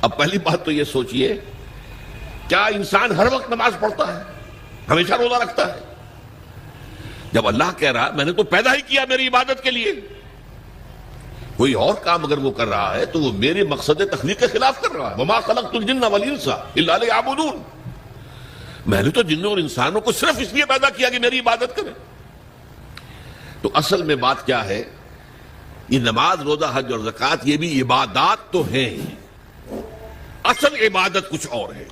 اب پہلی بات تو یہ سوچئے، کیا انسان ہر وقت نماز پڑھتا ہے، ہمیشہ روزہ رکھتا ہے؟ جب اللہ کہہ رہا میں نے تو پیدا ہی کیا میری عبادت کے لیے، کوئی اور کام اگر وہ کر رہا ہے تو وہ میرے مقصد تخلیق کے خلاف کر رہا ہے۔ وَمَا خَلَقْتُ الْجِنَّ وَالْإِنسَ إِلَّا لِيَعْبُدُونِ، میں نے تو جنوں اور انسانوں کو صرف اس لیے پیدا کیا کہ میری عبادت کریں۔ تو اصل میں بات کیا ہے، یہ نماز، روزہ، حج اور زکوٰۃ یہ بھی عبادات تو ہیں، اصل عبادت کچھ اور ہے۔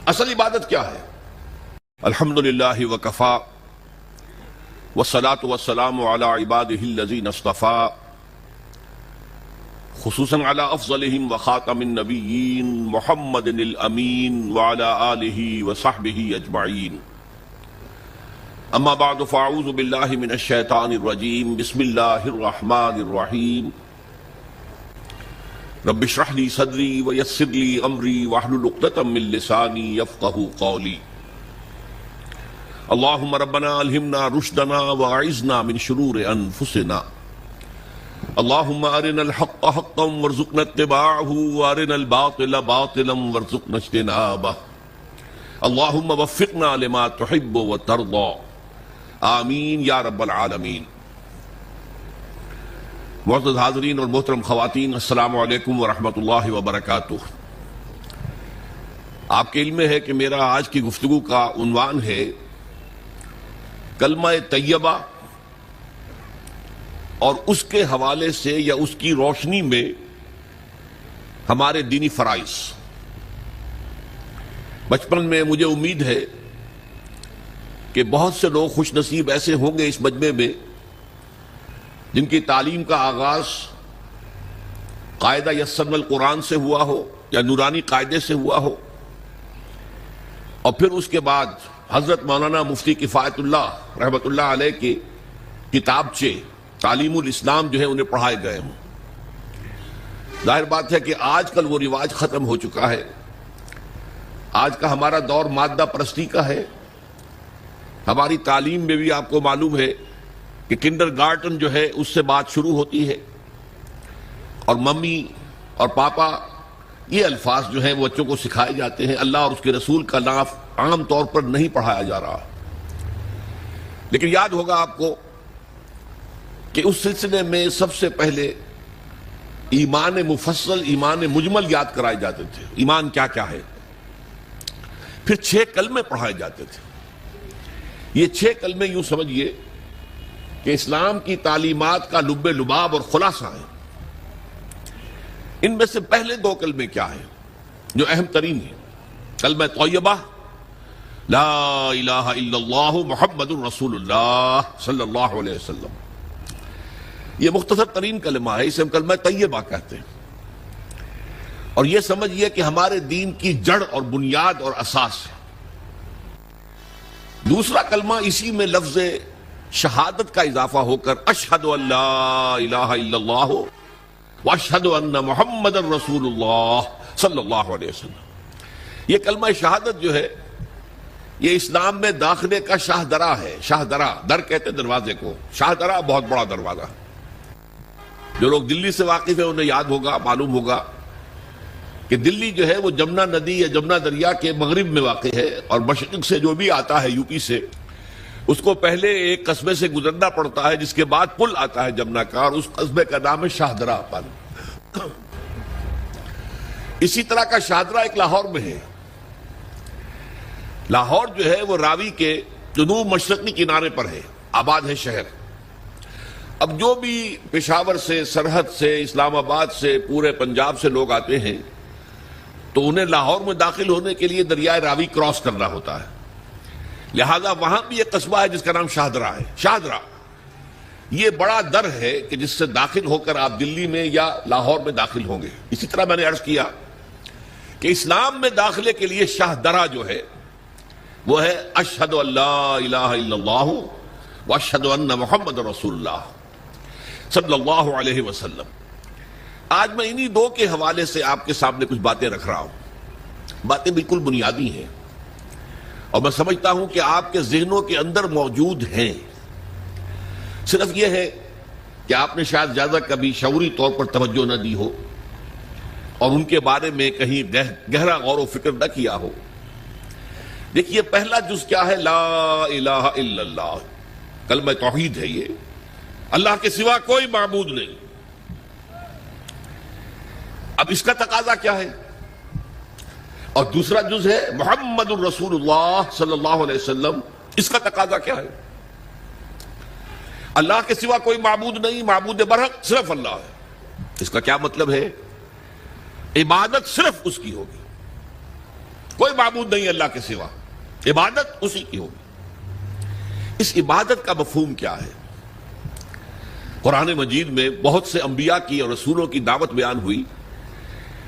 اصل عبادت کیا ہے؟ الحمدللہ وکفا والصلاة والسلام علی عبادہ الذین اصطفیٰ، خصوصاً علی افضلہم وخاتم النبیین محمد الامین وعلی آلہ وصحبہ اجمعین۔ اما بعد فاعوذ باللہ من الشیطان الرجیم، بسم اللہ الرحمن الرحیم۔ رب اشرح لی صدری ویسر لی امری واحلل عقدۃ من لسانی یفقہوا قولی۔ اللہم ربنا الہمنا رشدنا واعذنا من شرور انفسنا، اللہم ارنا الحق حقا وارزقنا اتباعہ وارنا الباطل باطلا وارزقنا اجتنابہ، اللہم وفقنا لما تحب وترضى، آمین یا رب العالمین۔ معزز حاضرین اور محترم خواتین، السلام علیکم ورحمۃ اللہ وبرکاتہ۔ آپ کے علم میں ہے کہ میرا آج کی گفتگو کا عنوان ہے کلمہ طیبہ، اور اس کے حوالے سے یا اس کی روشنی میں ہمارے دینی فرائض۔ بچپن میں مجھے امید ہے کہ بہت سے لوگ خوش نصیب ایسے ہوں گے اس مجمع میں جن کی تعلیم کا آغاز قاعدہ یسرنا القرآن سے ہوا ہو یا نورانی قاعدے سے ہوا ہو، اور پھر اس کے بعد حضرت مولانا مفتی کفایت اللہ رحمۃ اللہ علیہ کے کتابچے تعلیم الاسلام جو ہے انہیں پڑھائے گئے ہوں۔ ظاہر بات ہے کہ آج کل وہ رواج ختم ہو چکا ہے، آج کا ہمارا دور مادہ پرستی کا ہے۔ ہماری تعلیم میں بھی آپ کو معلوم ہے کہ کنڈر گارٹن جو ہے اس سے بات شروع ہوتی ہے، اور ممی اور پاپا یہ الفاظ جو ہیں وہ بچوں کو سکھائے جاتے ہیں، اللہ اور اس کے رسول کا نام عام طور پر نہیں پڑھایا جا رہا۔ لیکن یاد ہوگا آپ کو کہ اس سلسلے میں سب سے پہلے ایمان مفصل، ایمان مجمل یاد کرائے جاتے تھے، ایمان کیا کیا ہے، پھر 6 کلمے پڑھائے جاتے تھے۔ یہ 6 کلمے یوں سمجھیے کہ اسلام کی تعلیمات کا لب لباب اور خلاصہ ہیں۔ ان میں سے پہلے 2 کلمے کیا ہیں جو اہم ترین ہیں؟ کلمہ طیبہ، لا الہ الا اللہ محمد الرسول اللہ صلی اللہ علیہ وسلم، یہ مختصر ترین کلمہ ہے، اسے ہم کلمہ طیبہ کہتے ہیں، اور یہ سمجھیے کہ ہمارے دین کی جڑ اور بنیاد اور اساس ہے۔ دوسرا کلمہ اسی میں لفظ شہادت کا اضافہ ہو کر اشہد ان لا الہ الا اللہ واشہد ان محمد الرسول اللہ صلی اللہ علیہ وسلم۔ یہ کلمہ شہادت جو ہے یہ اسلام میں داخلے کا شاہ درا ہے۔ شاہ درا، در کہتے ہیں دروازے کو، شاہ درا بہت بڑا دروازہ۔ جو لوگ دلی سے واقف ہیں انہیں یاد ہوگا، معلوم ہوگا کہ دلی جو ہے وہ جمنا ندی یا جمنا دریا کے مغرب میں واقع ہے، اور مشرق سے جو بھی آتا ہے یو پی سے، اس کو پہلے ایک قصبے سے گزرنا پڑتا ہے جس کے بعد پل آتا ہے جمنا کا، اور اس قصبے کا نام ہے شاہدرہ پل۔ اسی طرح کا شاہدرہ ایک لاہور میں ہے۔ لاہور جو ہے وہ راوی کے جنوب مشرقی کنارے پر ہے، آباد ہے شہر۔ اب جو بھی پشاور سے، سرحد سے، اسلام آباد سے، پورے پنجاب سے لوگ آتے ہیں تو انہیں لاہور میں داخل ہونے کے لیے دریائے راوی کراس کرنا ہوتا ہے، لہذا وہاں بھی ایک قصبہ ہے جس کا نام شاہدرہ ہے۔ شاہدرہ یہ بڑا در ہے کہ جس سے داخل ہو کر آپ دلی میں یا لاہور میں داخل ہوں گے۔ اسی طرح میں نے عرض کیا کہ اسلام میں داخلے کے لیے شاہدرہ جو ہے وہ ہے اشہد ان لا الہ الا اللہ واشہد ان محمد رسول اللہ صلی اللہ علیہ وسلم۔ آج میں انہی 2 کے حوالے سے آپ کے سامنے کچھ باتیں رکھ رہا ہوں، باتیں بالکل بنیادی ہیں، اور میں سمجھتا ہوں کہ آپ کے ذہنوں کے اندر موجود ہیں، صرف یہ ہے کہ آپ نے شاید زیادہ کبھی شعوری طور پر توجہ نہ دی ہو۔ اور ان کے بارے میں کہیں گہرا غور و فکر نہ کیا ہو. دیکھیے پہلا جز کیا ہے؟ لا الہ الا اللہ، کلمہ توحید ہے. یہ اللہ کے سوا کوئی معبود نہیں. اب اس کا تقاضا کیا ہے؟ اور دوسرا جز ہے محمد الرسول اللہ صلی اللہ علیہ وسلم. اس کا تقاضا کیا ہے؟ اللہ کے سوا کوئی معبود نہیں، معبود برحق صرف اللہ ہے. اس کا کیا مطلب ہے؟ عبادت صرف اس کی ہوگی، کوئی معبود نہیں اللہ کے سوا، عبادت اسی کی ہوگی. اس عبادت کا مفہوم کیا ہے؟ قرآن مجید میں بہت سے انبیاء کی اور رسولوں کی دعوت بیان ہوئی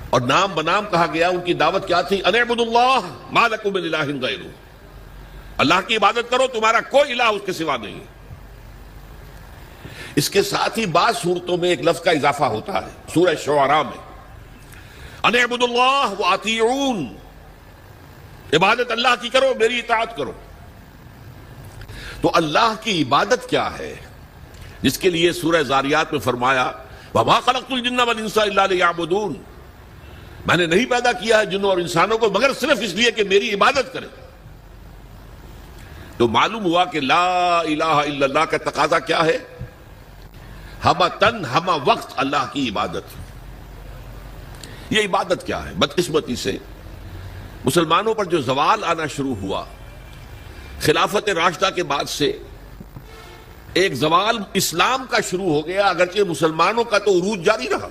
اور نام بنام کہا گیا. ان کی دعوت کیا تھی؟ ان اعبدوا اللہ ما لکم من الہ غیرہ، اللہ کی عبادت کرو، تمہارا کوئی الہ اس کے سوا نہیں. اس کے ساتھ ہی بعض صورتوں میں ایک لفظ کا اضافہ ہوتا ہے. سورہ شعراء میں ان اعبدوا اللہ واطیعون، عبادت اللہ کی کرو، میری اطاعت کرو. تو اللہ کی عبادت کیا ہے جس کے لیے سورہ زاریات میں فرمایا وما خلقت الجن والانس الا لیعبدون، میں نے نہیں پیدا کیا ہے جنوں اور انسانوں کو مگر صرف اس لیے کہ میری عبادت کریں. تو معلوم ہوا کہ لا الہ الا اللہ کا تقاضا کیا ہے؟ ہمہ تن ہمہ وقت اللہ کی عبادت. یہ عبادت کیا ہے؟ بدقسمتی سے مسلمانوں پر جو زوال آنا شروع ہوا خلافت راشدہ کے بعد سے، ایک زوال اسلام کا شروع ہو گیا، اگرچہ مسلمانوں کا تو عروج جاری رہا.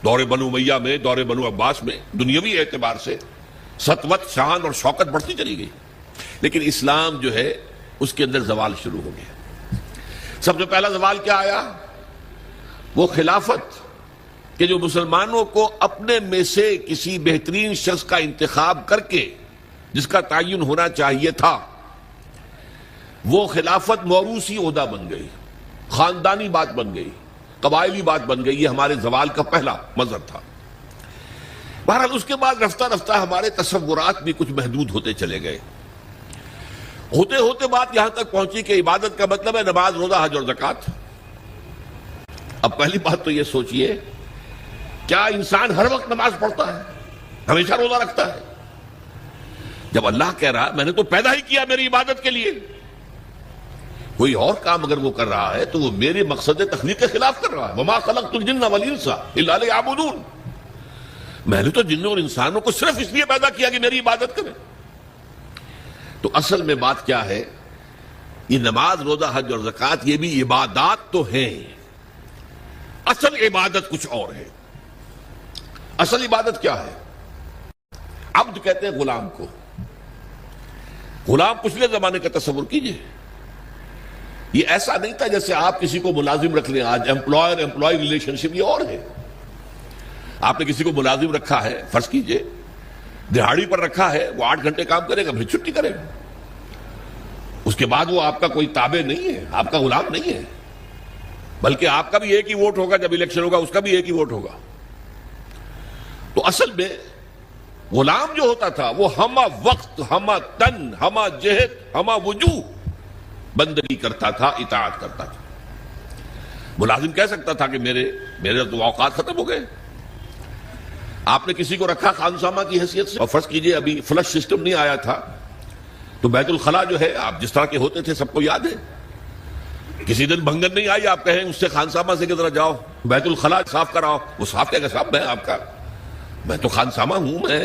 دور بنو امیہ میں، دور بنو عباس میں دنیاوی اعتبار سے سطوت، شان اور شوکت بڑھتی چلی گئی، لیکن اسلام جو ہے اس کے اندر زوال شروع ہو گیا. سب سے پہلا زوال کیا آیا؟ وہ خلافت کہ جو مسلمانوں کو اپنے میں سے کسی بہترین شخص کا انتخاب کر کے جس کا تعین ہونا چاہیے تھا، وہ خلافت موروثی عہدہ بن گئی، خاندانی بات بن گئی، قبائلی بات بن گئی. یہ ہمارے زوال کا پہلا منظر تھا. بہرحال اس کے بعد رفتہ رفتہ ہمارے تصورات بھی کچھ محدود ہوتے چلے گئے. ہوتے ہوتے بات یہاں تک پہنچی کہ عبادت کا مطلب ہے نماز، روزہ، حج اور زکوٰۃ. اب پہلی بات تو یہ سوچئے، کیا انسان ہر وقت نماز پڑھتا ہے، ہمیشہ روزہ رکھتا ہے؟ جب اللہ کہہ رہا میں نے تو پیدا ہی کیا میری عبادت کے لیے، کوئی اور کام اگر وہ کر رہا ہے تو وہ میرے مقصد تخلیق کے خلاف کر رہا ہے. وما خلقت الجن والانس الا لیعبدون، میں نے تو جنوں اور انسانوں کو صرف اس لیے پیدا کیا کہ میری عبادت کریں. تو اصل میں بات کیا ہے؟ یہ نماز، روزہ، حج اور زکوٰۃ یہ بھی عبادات تو ہیں، اصل عبادت کچھ اور ہے. اصل عبادت کیا ہے؟ عبد کہتے ہیں غلام کو. غلام پچھلے زمانے کا تصور کیجئے، یہ ایسا نہیں تھا جیسے آپ کسی کو ملازم رکھ لیں. آج امپلائر امپلائی ریلیشن شپ یہ اور ہے. آپ نے کسی کو ملازم رکھا ہے، فرض کیجئے دہاڑی پر رکھا ہے، وہ 8 گھنٹے کام کرے گا پھر چھٹی کرے گا. اس کے بعد وہ آپ کا کوئی تابع نہیں ہے، آپ کا غلام نہیں ہے، بلکہ آپ کا بھی ایک ہی ووٹ ہوگا. جب الیکشن ہوگا اس کا بھی ایک ہی ووٹ ہوگا. تو اصل میں غلام جو ہوتا تھا وہ ہمہ وقت، ہمہ تن، ہمہ جہت، ہمہ وجوہ بندگی کرتا تھا، اطاعت کرتا تھا. ملازم کہہ سکتا تھا کہ میرے تو اوقات ختم ہو گئے. آپ نے کسی کو رکھا خانسامہ کی حیثیت سے، اور فرض کیجئے ابھی فلش سسٹم نہیں آیا تھا تو بیت الخلاء جو ہے آپ جس طرح کے ہوتے تھے سب کو یاد ہے. کسی دن بھنگن نہیں آئی، آپ کہیں اس سے خانسامہ سے کہ ذرا جاؤ بیت الخلاء صاف کراؤ، وہ صاف کہے گا صاحب میں تو خانسامہ ہوں، میں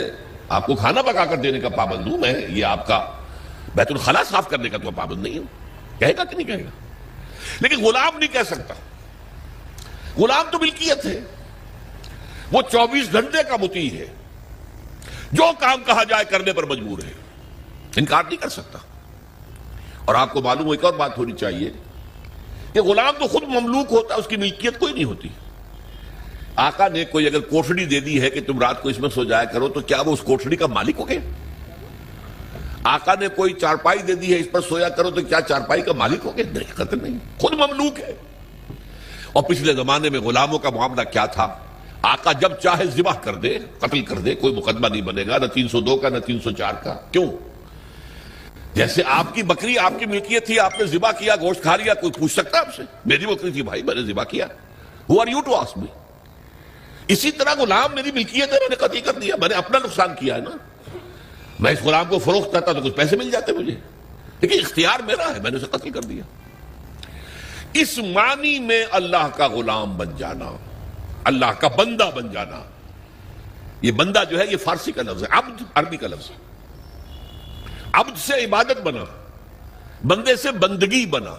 آپ کو کھانا پکا کر دینے کا پابند ہوں، میں یہ آپ کا بیت الخلاء صاف کرنے کا تو پابند نہیں ہوں. کہے گا کہ نہیں کہے گا؟ لیکن غلام نہیں کہہ سکتا. غلام تو ملکیت ہے، وہ 24 گھنٹے کا مطیع ہے، جو کام کہا جائے کرنے پر مجبور ہے، انکار نہیں کر سکتا. اور آپ کو معلوم ہو ایک اور بات ہونی چاہیے کہ غلام تو خود مملوک ہوتا ہے، اس کی ملکیت کوئی نہیں ہوتی. آقا نے کوئی اگر کوٹھڑی دے دی ہے کہ تم رات کو اس میں سو جایا کرو تو کیا وہ اس کوٹھڑی کا مالک ہو گیا؟ آقا نے کوئی چارپائی دے دی ہے اس پر سویا کرو تو کیا چارپائی کا مالک ہو گیا؟ نہیں، قطعاً نہیں، خود مملوک ہے. اور پچھلے زمانے میں غلاموں کا معاملہ کیا تھا؟ آقا جب چاہے ذبح کر دے، قتل کر دے، کوئی مقدمہ نہیں بنے گا، نہ 302 کا نہ 304 کا. کیوں؟ جیسے آپ کی بکری آپ کی ملکیت تھی، آپ نے ذبح کیا، گوشت کھا لیا، کوئی پوچھ سکتا آپ سے؟ میری بکری تھی بھائی، میں نے ذبح کیا. Who are you to ask me؟ اسی طرح غلام میری ملکیت ہے، میں نے قتل کر دیا، میں نے اپنا نقصان کیا ہے نا. میں اس غلام کو فروخت کرتا تو کچھ پیسے مل جاتے مجھے، لیکن اختیار میرا ہے، میں نے اسے قتل کر دیا. اس معنی میں اللہ کا غلام بن جانا، اللہ کا بندہ بن جانا. یہ بندہ جو ہے یہ فارسی کا لفظ ہے، عبد عربی کا لفظ ہے. عبد سے عبادت بنا، بندے سے بندگی بنا.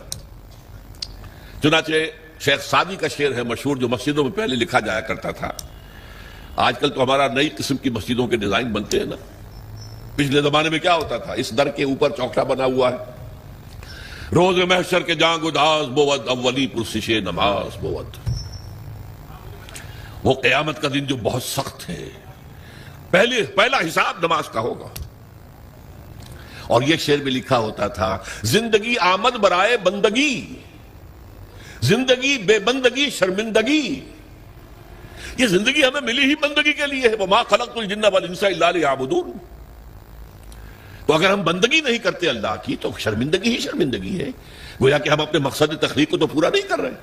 چنانچہ شیخ سعدی کا شعر ہے مشہور، جو مسجدوں میں پہلے لکھا جایا کرتا تھا. آج کل تو ہمارا نئی قسم کی مسجدوں کے ڈیزائن بنتے ہیں نا. پچھلے زمانے میں کیا ہوتا تھا؟ اس در کے اوپر چوکٹا بنا ہوا ہے، روز محشر کے جانگ اداس بود، اولی پرسش نماز بود. وہ قیامت کا دن جو بہت سخت ہے، پہلا حساب نماز کا ہوگا. اور یہ شعر میں لکھا ہوتا تھا، زندگی آمد برائے بندگی، زندگی بے بندگی شرمندگی. یہ زندگی ہمیں ملی ہی بندگی کے لیے ہے. وما خلقت الجن والانس الا لیعبدون. تو اگر ہم بندگی نہیں کرتے اللہ کی تو شرمندگی ہی شرمندگی ہے. گویا کہ ہم اپنے مقصد تخلیق کو تو پورا نہیں کر رہے.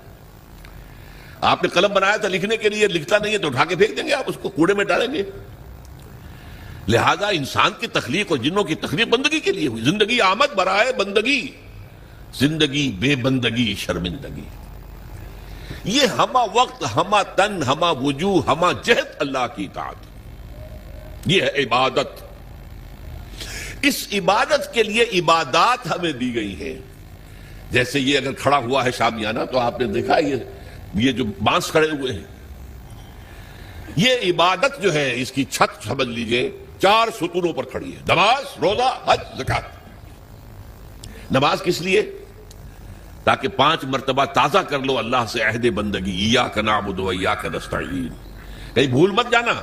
آپ نے قلم بنایا تھا لکھنے کے لیے، لکھتا نہیں ہے تو اٹھا کے پھینک دیں گے، آپ اس کو کوڑے میں ڈالیں گے. لہذا انسان کی تخلیق اور جنوں کی تخلیق بندگی کے لیے ہوئی. زندگی آمد برائے بندگی، زندگی بے بندگی شرمندگی. یہ ہما وقت، ہما تن، ہما وجوہ، ہما جہد اللہ کی اطاعت، یہ ہے عبادت. اس عبادت کے لیے عبادات ہمیں دی گئی ہیں. جیسے یہ اگر کھڑا ہوا ہے شامیانہ تو آپ نے دیکھا یہ جو بانس کھڑے ہوئے ہیں، یہ عبادت جو ہے اس کی چھت سمجھ لیجئے 4 ستونوں پر کھڑی ہے. نماز، روزہ، حج، زکات. نماز کس لیے؟ تاکہ 5 مرتبہ تازہ کر لو اللہ سے عہد بندگی، ایاک نعبد و ایاک نستعین. کہیں بھول مت جانا،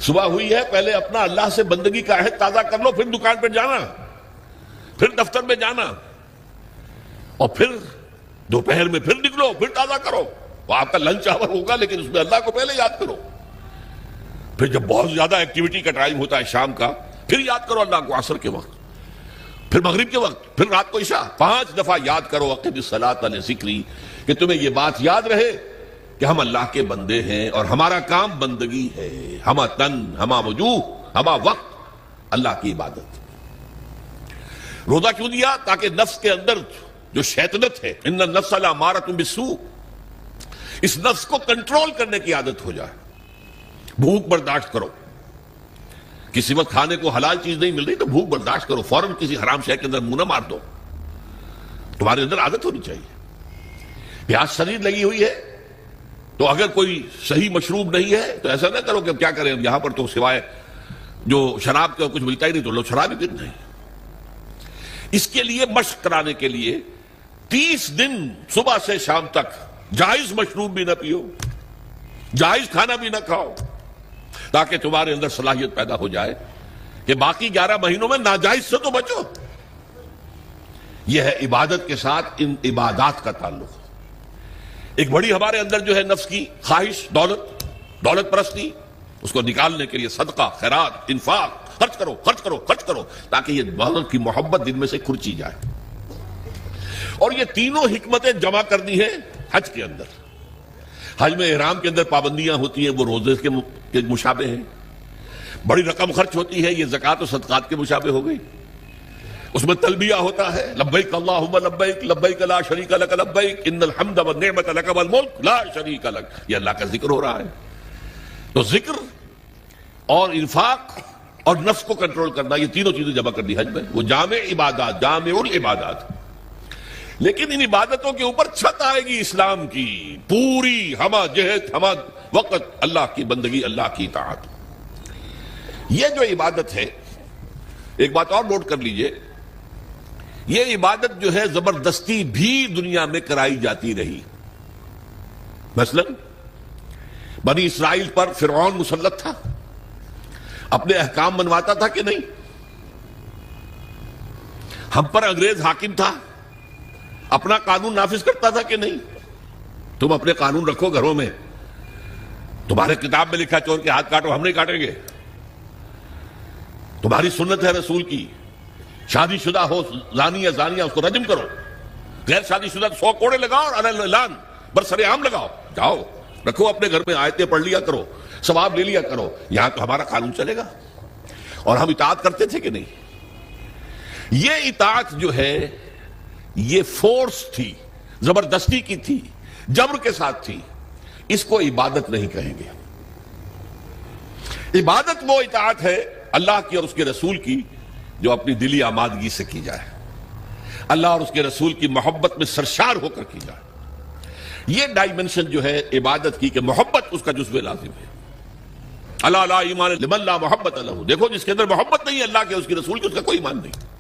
صبح ہوئی ہے پہلے اپنا اللہ سے بندگی کا عہد تازہ کر لو، پھر دکان پہ جانا، پھر دفتر میں جانا، اور پھر دوپہر میں پھر نکلو، پھر تازہ کرو. وہ آپ کا لنچ آور ہوگا لیکن اس میں اللہ کو پہلے یاد کرو. پھر جب بہت زیادہ ایکٹیویٹی کا ٹائم ہوتا ہے شام کا، پھر یاد کرو اللہ کو عصر کے وقت، پھر مغرب کے وقت، پھر رات کو عشاء. 5 دفعہ یاد کرو اقم الصلاۃ لذکری، کہ تمہیں یہ بات یاد رہے کہ ہم اللہ کے بندے ہیں اور ہمارا کام بندگی ہے. ہما تن، ہما وجوہ، ہما وقت اللہ کی عبادت. روزہ کیوں دیا؟ تاکہ نفس کے اندر جو شیطنت ہے، ان النفس لامارۃ بالسوء، اس نفس کو کنٹرول کرنے کی عادت ہو جائے. بھوک برداشت کرو، کسی وقت کھانے کو حلال چیز نہیں مل رہی تو بھوک برداشت کرو، فوراً کسی حرام شے کے اندر منہ نہ مار دو. تمہارے اندر عادت ہونی چاہیے. پیاس شدید لگی ہوئی ہے تو اگر کوئی صحیح مشروب نہیں ہے تو ایسا نہ کرو کہ کیا کریں یہاں پر تو سوائے جو شراب کا کچھ ملتا ہی نہیں، تو لوگ شراب ہی پیتے ہیں. اس کے لیے مشق کرانے کے لیے 30 دن صبح سے شام تک جائز مشروب بھی نہ پیو، جائز کھانا بھی نہ کھاؤ، تاکہ تمہارے اندر صلاحیت پیدا ہو جائے کہ باقی 11 مہینوں میں ناجائز سے تو بچو. یہ ہے عبادت کے ساتھ ان عبادات کا تعلق. ایک بڑی ہمارے اندر جو ہے نفس کی خواہش، دولت پرستی، اس کو نکالنے کے لیے صدقہ، خیرات، انفاق، خرچ کرو خرچ کرو خرچ کرو، تاکہ یہ دولت کی محبت دل میں سے کھرچی جائے. اور یہ تینوں حکمتیں جمع کرنی ہے حج کے اندر. حج میں احرام کے اندر پابندیاں ہوتی ہیں، وہ روزے کے مشابہ ہیں. بڑی رقم خرچ ہوتی ہے، یہ زکوٰۃ و صدقات کے مشابہ ہو گئی. اس میں تلبیہ ہوتا ہے، لبیک اللہم لبیک لبیک لا شریک لک لبیک ان الحمد والنعمت لک والملک لا شریک لک. یہ اللہ کا ذکر ہو رہا ہے. تو ذکر اور انفاق اور نفس کو کنٹرول کرنا، یہ تینوں چیزیں جمع کر دی حج میں. وہ جامع عبادات، جامع العبادات. لیکن ان عبادتوں کے اوپر چھت آئے گی اسلام کی پوری، ہما جہد، ہما وقت اللہ کی بندگی، اللہ کی اطاعت. یہ جو عبادت ہے، ایک بات اور نوٹ کر لیجئے، یہ عبادت جو ہے زبردستی بھی دنیا میں کرائی جاتی رہی. مثلا بنی اسرائیل پر فرعون مسلط تھا، اپنے احکام منواتا تھا کہ نہیں؟ ہم پر انگریز حاکم تھا، اپنا قانون نافذ کرتا تھا کہ نہیں؟ تم اپنے قانون رکھو گھروں میں، تمہارے کتاب میں لکھا چور کے ہاتھ کاٹو، ہم نہیں کاٹیں گے. تمہاری سنت ہے رسول کی، شادی شدہ ہو زانی یا زانیہ اس کو رجم کرو، غیر شادی شدہ 100 کوڑے لگاؤ اور اعلان برسر عام لگاؤ. جاؤ رکھو اپنے گھر میں، آیتیں پڑھ لیا کرو، ثواب لے لیا کرو، یہاں تو ہمارا قانون چلے گا۔ اور ہم اطاعت کرتے تھے کہ نہیں؟ یہ اطاعت جو ہے یہ فورس تھی، زبردستی کی تھی، جبر کے ساتھ تھی، اس کو عبادت نہیں کہیں گے۔ عبادت وہ اطاعت ہے اللہ کی اور اس کے رسول کی جو اپنی دلی آمادگی سے کی جائے، اللہ اور اس کے رسول کی محبت میں سرشار ہو کر کی جائے۔ یہ ڈائمنشن جو ہے عبادت کی کہ محبت اس کا جزو لازم ہے۔ اللہ لا ایمان لمن لا محبت لہ، دیکھو جس کے اندر محبت نہیں ہے اللہ کے اس کے رسول کی، اس کا کوئی ایمان نہیں۔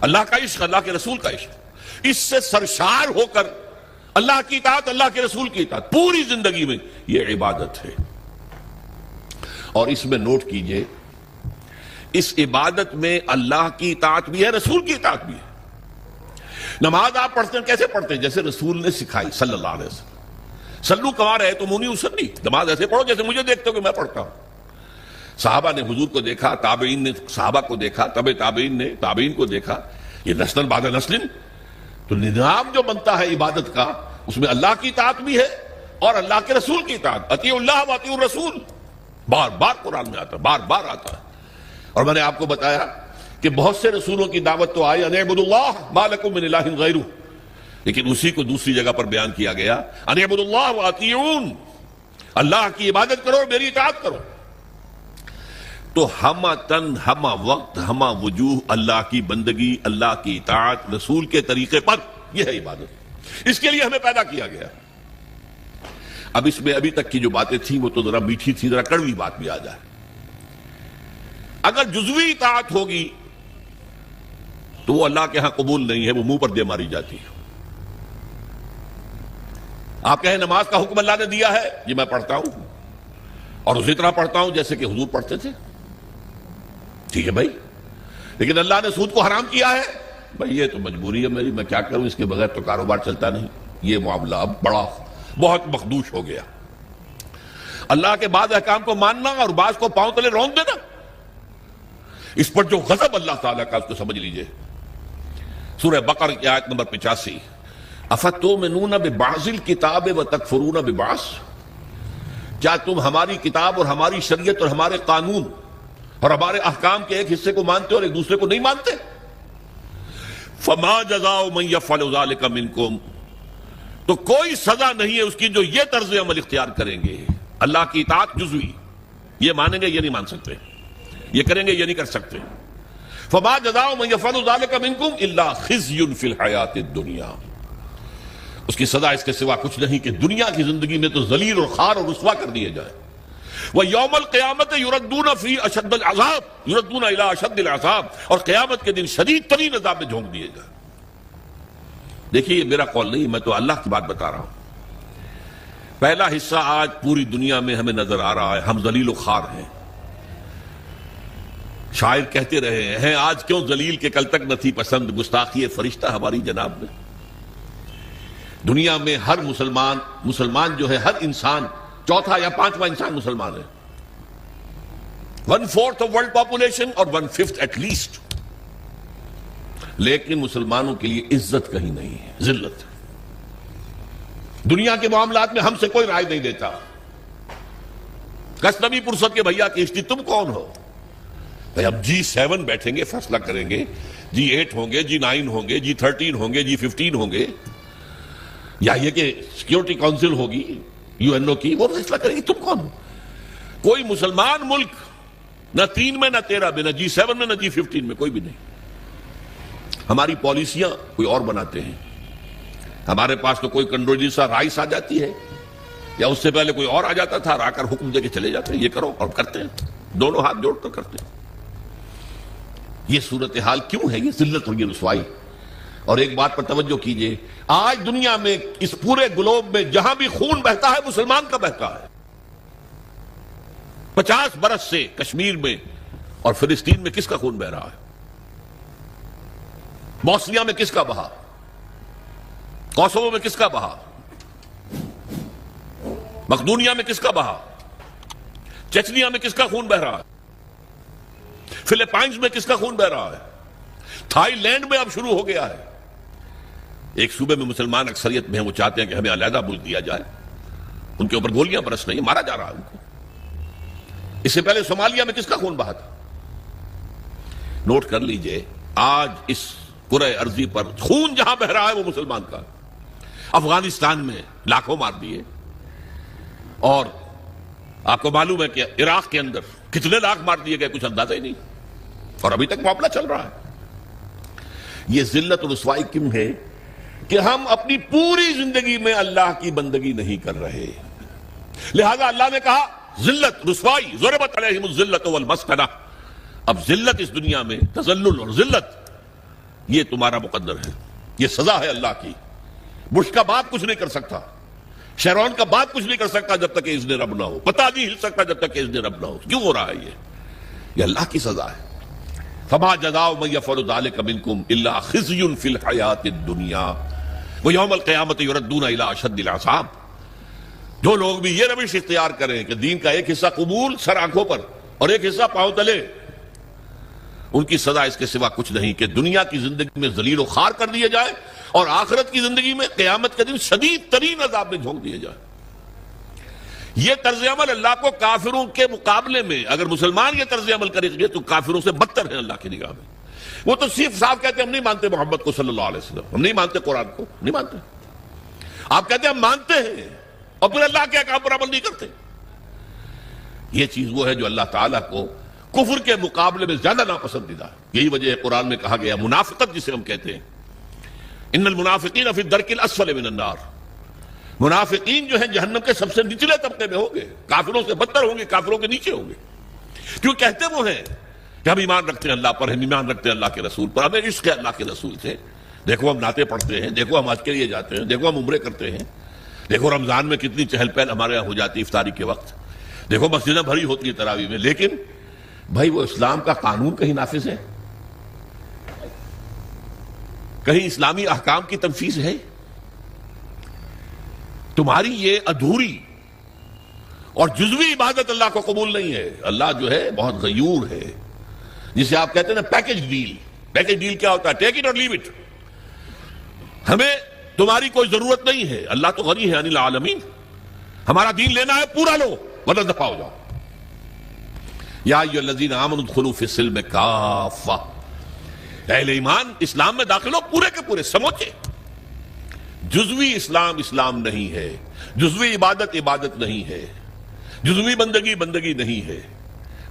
اللہ کا عشق، اللہ کے رسول کا عشق، اس سے سرشار ہو کر اللہ کی اطاعت، اللہ کے رسول کی اطاعت پوری زندگی میں، یہ عبادت ہے۔ اور اس میں نوٹ کیجئے، اس عبادت میں اللہ کی اطاعت بھی ہے، رسول کی اطاعت بھی ہے۔ نماز آپ پڑھتے ہیں کیسے پڑھتے ہیں؟ جیسے رسول نے سکھائی صلی اللہ علیہ وسلم۔ صلو کما رأیتمونی اصلی، نماز ایسے پڑھو جیسے مجھے دیکھتے ہو کہ میں پڑھتا ہوں۔ صحابہ نے حضور کو دیکھا، تابعین نے صحابہ کو دیکھا، تبع تابعین نے تابعین کو دیکھا، یہ نسل بعد نسل، تو نظام جو بنتا ہے عبادت کا اس میں اللہ کی اطاعت بھی ہے اور اللہ کے رسول کی اطاعت۔ اطیعوا اللہ و اطیعوا الرسول بار بار قرآن میں آتا ہے، بار بار آتا ہے۔ اور میں نے آپ کو بتایا کہ بہت سے رسولوں کی دعوت تو آئی ان اعبدوا اللہ ما لکم من الہ غیرہ، لیکن اسی کو دوسری جگہ پر بیان کیا گیا ان اعبدوا اللہ واطیعون، اللہ کی عبادت کرو میری اطاعت کرو۔ تو ہمہ تن، ہمہ وقت، ہمہ وجوہ اللہ کی بندگی، اللہ کی اطاعت رسول کے طریقے پر، یہ ہے عبادت۔ اس کے لیے ہمیں پیدا کیا گیا۔ اب اس میں ابھی تک کی جو باتیں تھیں وہ تو ذرا میٹھی تھی، ذرا کڑوی بات بھی آ جائے۔ اگر جزوی اطاعت ہوگی تو وہ اللہ کے ہاں قبول نہیں ہے، وہ منہ پر دے ماری جاتی ہے۔ آپ کہیں نماز کا حکم اللہ نے دیا ہے، یہ میں پڑھتا ہوں اور اسی طرح پڑھتا ہوں جیسے کہ حضور پڑھتے تھے، ٹھیک ہے بھائی، لیکن اللہ نے سود کو حرام کیا ہے، بھائی یہ تو مجبوری ہے میری، میں کیا کروں، اس کے بغیر تو کاروبار چلتا نہیں۔ یہ معاملہ اب بہت مخدوش ہو گیا۔ اللہ کے بعض احکام کو ماننا اور بعض کو پاؤں تلے رونک دینا، اس پر جو غضب اللہ تعالیٰ کا اس کو سمجھ لیجئے۔ سورہ بقرہ کی آیت نمبر 85، افتؤمنون ببعض الکتاب وتکفرون ببعض، کیا تم ہماری کتاب اور ہماری شریعت اور ہمارے قانون اور ہمارے احکام کے ایک حصے کو مانتے اور ایک دوسرے کو نہیں مانتے؟ فما جزاء من یفعل ذلک منکم، تو کوئی سزا نہیں ہے اس کی جو یہ طرز عمل اختیار کریں گے۔ اللہ کی اطاعت جزوی، یہ مانیں گے یہ نہیں مان سکتے، یہ کریں گے یہ نہیں کر سکتے۔ فما جزاء من یفعل ذلک منکم الا خزی فی الحیاۃ الدنیا، اس کی سزا اس کے سوا کچھ نہیں کہ دنیا کی زندگی میں تو ذلیل اور خوار اور رسوا کر دیے جائے۔ وَيَوْمَ الْقِيَامَةِ يُرَدُّونَ فِي أَشَدِّ الْعَذَابِ، يُرَدُّونَ إِلَىٰ أَشَدِّ الْعَذَابِ، اور قیامت کے دن شدید ترین عذاب میں جھونک دیے جائے۔ دیکھیے یہ میرا قول نہیں، میں تو اللہ کی بات بتا رہا ہوں۔ پہلا حصہ آج پوری دنیا میں ہمیں نظر آ رہا ہے، ہم ذلیل و خوار ہیں۔ شاعر کہتے رہے ہیں آج کیوں ذلیل کے کل تک نہ تھی پسند، گستاخی فرشتہ ہماری جناب میں۔ دنیا میں ہر مسلمان جو ہے، ہر انسان چوتھا یا پانچواں انسان مسلمان ہے، 1/4 آف ورلڈ پاپولیشن اور 1/5 ایٹ لیسٹ، لیکن مسلمانوں کے لیے عزت کہیں نہیں ہے، ذلت۔ دنیا کے معاملات میں ہم سے کوئی رائے نہیں دیتا۔ کسنوی پرست کے بھیا کشتی تم کون ہو؟ اب G7 بیٹھیں گے فیصلہ کریں گے، G8 ہوں گے، G9 ہوں گے، G13 ہوں گے، G15 ہوں گے، یا یہ کہ سیکیورٹی کونسل ہوگی UN کی، وہ فیصلہ کرے گی تم کون ہو؟ کوئی مسلمان ملک نہ 3 میں نہ 13 میں، نہ G7 میں نہ G15 میں، کوئی بھی نہیں۔ ہماری پالیسیاں کوئی اور بناتے ہیں، ہمارے پاس تو کوئی کنڈولیزا رائس آ جاتی ہے یا اس سے پہلے کوئی اور آ جاتا تھا اور آ کر حکم دے کے چلے جاتے ہیں یہ کرو، اور کرتے ہیں، دونوں ہاتھ جوڑ کر کرتے ہیں۔ یہ صورتحال کیوں ہے؟ یہ ذلت اور یہ رسوائی۔ اور ایک بات پر توجہ کیجئے، آج دنیا میں اس پورے گلوب میں جہاں بھی خون بہتا ہے مسلمان کا بہتا ہے۔ 50 برس سے کشمیر میں اور فلسطین میں کس کا خون بہ رہا ہے؟ بوسنیا میں کس کا بہا؟ کوسوو میں کس کا بہا؟ مقدونیہ میں کس کا بہا؟ چچنیا میں کس کا خون بہ رہا ہے؟ فلپائنز میں کس کا خون بہ رہا ہے؟ تھائی لینڈ میں اب شروع ہو گیا ہے۔ ایک صوبے میں مسلمان اکثریت میں ہیں، وہ چاہتے ہیں کہ ہمیں علیحدہ ملک دیا جائے، ان کے اوپر گولیاں برس رہی ہیں، مارا جا رہا ہے ان کو۔ اس سے پہلے صومالیہ میں کس کا خون بہا تھا؟ نوٹ کر لیجئے، آج اس کرۂ ارضی پر خون جہاں بہ رہا ہے وہ مسلمان کا۔ افغانستان میں لاکھوں مار دیے، اور آپ کو معلوم ہے کہ عراق کے اندر کتنے لاکھ مار دیے گئے، کچھ اندازہ ہی نہیں، اور ابھی تک معاملہ چل رہا ہے۔ یہ ذلت و رسوائی کیوں ہے کہ ہم اپنی پوری زندگی میں اللہ کی بندگی نہیں کر رہے، لہذا اللہ نے کہا ذلت رسوائی، ضربت علیہم الذلۃ والمسکنہ۔ اب ذلت اس دنیا میں، تذلل اور ذلت، یہ تمہارا مقدر ہے، یہ سزا ہے اللہ کی۔ بش کا باپ کچھ نہیں کر سکتا، شیرون کا باپ کچھ نہیں کر سکتا جب تک کہ اذن رب نہ ہو، پتہ نہیں ہل سکتا جب تک کہ اذن رب نہ ہو۔ کیوں ہو رہا ہے یہ اللہ کی سزا ہے۔ فما جزاء من يفعل ذلك منكم الا خزي في الحياة الدنيا ويوم القيامة يردون الى اشد العذاب۔ جو لوگ بھی یہ روش اختیار کریں کہ دین کا ایک حصہ قبول سر آنکھوں پر اور ایک حصہ پاؤں تلے، ان کی سزا اس کے سوا کچھ نہیں کہ دنیا کی زندگی میں ذلیل و خوار کر دیے جائے، اور آخرت کی زندگی میں قیامت کے دن شدید ترین عذاب میں جھونک دیے جائے۔ یہ طرز عمل اللہ کو کافروں کے مقابلے میں، اگر مسلمان یہ طرز عمل کرے گے تو کافروں سے بدتر ہے اللہ کی نگاہ میں۔ وہ تو صرف صاحب کہتے ہیں ہم نہیں مانتے محمد کو صلی اللہ علیہ وسلم، ہم نہیں مانتے قرآن کو، نہیں مانتے۔ آپ کہتے ہیں ہم مانتے ہیں اور پھر اللہ کے احکام پر عمل نہیں کرتے۔ یہ چیز وہ ہے جو اللہ تعالیٰ کو کفر کے مقابلے میں زیادہ ناپسندیدہ ہے۔ یہی وجہ ہے قرآن میں کہا گیا منافقت جسے ہم کہتے ہیں، ان المنافقین فی الدرک الاسفل من النار، منافقین جو ہیں جہنم کے سب سے نچلے طبقے میں ہوں گے، کافروں سے بدتر ہوں گے، کافروں کے نیچے ہوں گے۔ کیوں کہتے وہ ہیں کہ ہم ایمان رکھتے ہیں اللہ پر، ہم ایمان رکھتے ہیں اللہ کے رسول پر، ہمیں عشق ہے اللہ کے رسول سے، دیکھو ہم نعتیں پڑھتے ہیں، دیکھو ہم حج کے لیے جاتے ہیں، دیکھو ہم عمرے کرتے ہیں، دیکھو رمضان میں کتنی چہل پہل ہمارے یہاں ہو جاتی ہے افطاری کے وقت، دیکھو مسجدیں بھری ہوتی ہے تراویح میں، لیکن بھائی وہ اسلام کا قانون کہیں نافذ ہے؟ کہیں اسلامی احکام کی تنفیذ ہے؟ تمہاری یہ ادھوری اور جزوی عبادت اللہ کو قبول نہیں ہے۔ اللہ جو ہے بہت غیور ہے، جسے آپ کہتے ہیں نا پیکج ڈیل۔ پیکج ڈیل کیا ہوتا ہے؟ ٹیک اٹ اور لیو اٹ، ہمیں تمہاری کوئی ضرورت نہیں ہے، اللہ تو غنی ہے عن العالمین، ہمارا دین لینا ہے پورا لو ورنہ دفع ہو جاؤ۔ یا ایھا الذین آمنوا ادخلوا فی السلم کافہ، اہل ایمان اسلام میں داخل ہو پورے کے پورے سموچے۔ جزوی اسلام اسلام نہیں ہے، جزوی عبادت عبادت نہیں ہے، جزوی بندگی بندگی نہیں ہے،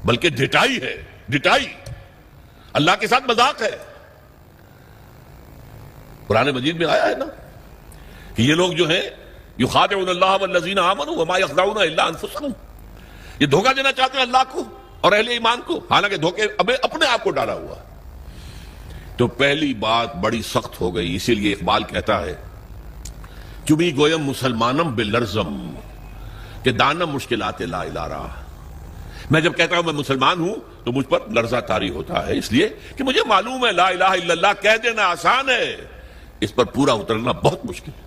بلکہ ڈٹائی ہے، ڈٹائی اللہ کے ساتھ مذاق ہے۔ قرآن مجید میں آیا ہے نا کہ یہ لوگ جو ہیں یخادعون اللہ والذین آمنوا وما یخدعون الا انفسهم، یہ دھوکہ دینا چاہتے ہیں اللہ کو اور اہل ایمان کو، حالانکہ دھوکے اپنے آپ کو ڈالا ہوا۔ تو پہلی بات بڑی سخت ہو گئی، اسی لیے اقبال کہتا ہے چمی گویم مسلمانم بلرزم کہ دانم مشکلات لا الارا۔ میں جب کہتا ہوں میں مسلمان ہوں تو مجھ پر لرزہ طاری ہوتا ہے، اس لیے کہ مجھے معلوم ہے لا الہ الا اللہ کہہ دینا آسان ہے، اس پر پورا اترنا بہت مشکل ہے۔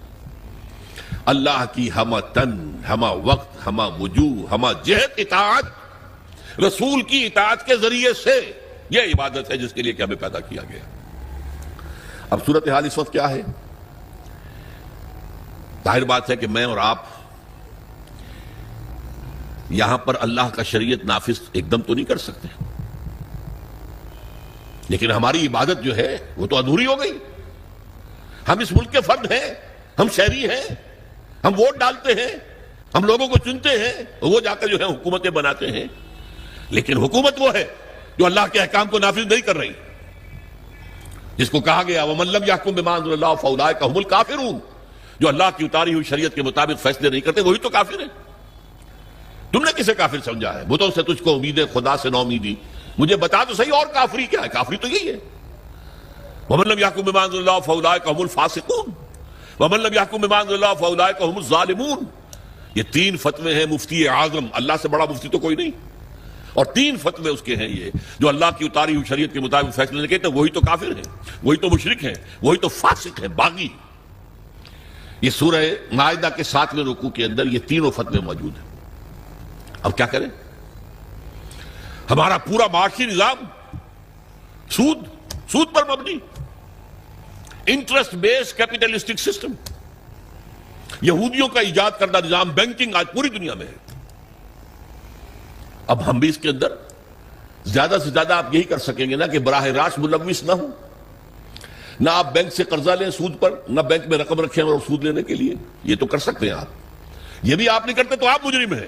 اللہ کی ہمہ تن، ہمہ وقت، ہمہ وجوہ، ہمہ جہت اطاعت، رسول کی اطاعت کے ذریعے سے، یہ عبادت ہے جس کے لیے کہ ہمیں پیدا کیا گیا۔ اب صورتحال اس وقت کیا ہے؟ ظاہر بات ہے کہ میں اور آپ یہاں پر اللہ کا شریعت نافذ ایک دم تو نہیں کر سکتے، لیکن ہماری عبادت جو ہے وہ تو ادھوری ہو گئی۔ ہم اس ملک کے فرد ہیں، ہم شہری ہیں، ہم ووٹ ڈالتے ہیں، ہم لوگوں کو چنتے ہیں، وہ جا کر جو ہے حکومتیں بناتے ہیں، لیکن حکومت وہ ہے جو اللہ کے احکام کو نافذ نہیں کر رہی، جس کو کہا گیا وَمَن لَّمْ يَحْكُم بِمَا أَنزَلَ اللَّهُ فَأُولَٰئِكَ هُمُ الْكَافِرُونَ، جو اللہ کی اتاری ہوئی شریعت کے مطابق فیصلے نہیں کرتے وہی تو کافر ہیں۔ تم نے کسے کافر سمجھا ہے؟ بتوں سے تجھ کو امید ہے، خدا سے نو امیدی، مجھے بتا تو صحیح اور کافری کیا ہے؟ کافری تو یہی ہے وَمَن لَّمْ يَحْكُم بِمَا أَنزَلَ اللَّهُ فَأُولَٰئِكَ هُمُ الْفَاسِقُونَ وَمَن لَّمْ يَحْكُم بِمَا أَنزَلَ اللَّهُ فَأُولَٰئِكَ هُمُ الظَّالِمُونَ۔ یہ تین فتوے ہیں مفتی اعظم، اللہ سے بڑا مفتی تو کوئی نہیں، اور تین فتوے اس کے ہیں یہ جو اللہ کی اتاری ہوئی شریعت کے مطابق فیصلے نہیں کہتے وہی تو کافر ہیں، وہی تو مشرک ہیں، وہی تو فاسق ہیں، باغی۔ یہ سورہ مائدہ کے 7ویں رکوع کے اندر یہ تینوں فتوے موجود ہیں۔ اب کیا کریں؟ ہمارا پورا معاشی نظام سود پر مبنی، انٹرسٹ بیس کیپیٹلسٹک سسٹم، یہودیوں کا ایجاد کردہ نظام بینکنگ آج پوری دنیا میں ہے. اب ہم بھی اس کے اندر زیادہ سے زیادہ آپ یہی کر سکیں گے نا کہ براہ راست ملوث نہ ہوں. نہ آپ بینک سے قرضہ لیں سود پر، نہ بینک میں رقم رکھیں اور سود لینے کے لیے. یہ تو کر سکتے ہیں آپ. یہ بھی آپ نہیں کرتے تو آپ مجرم ہیں.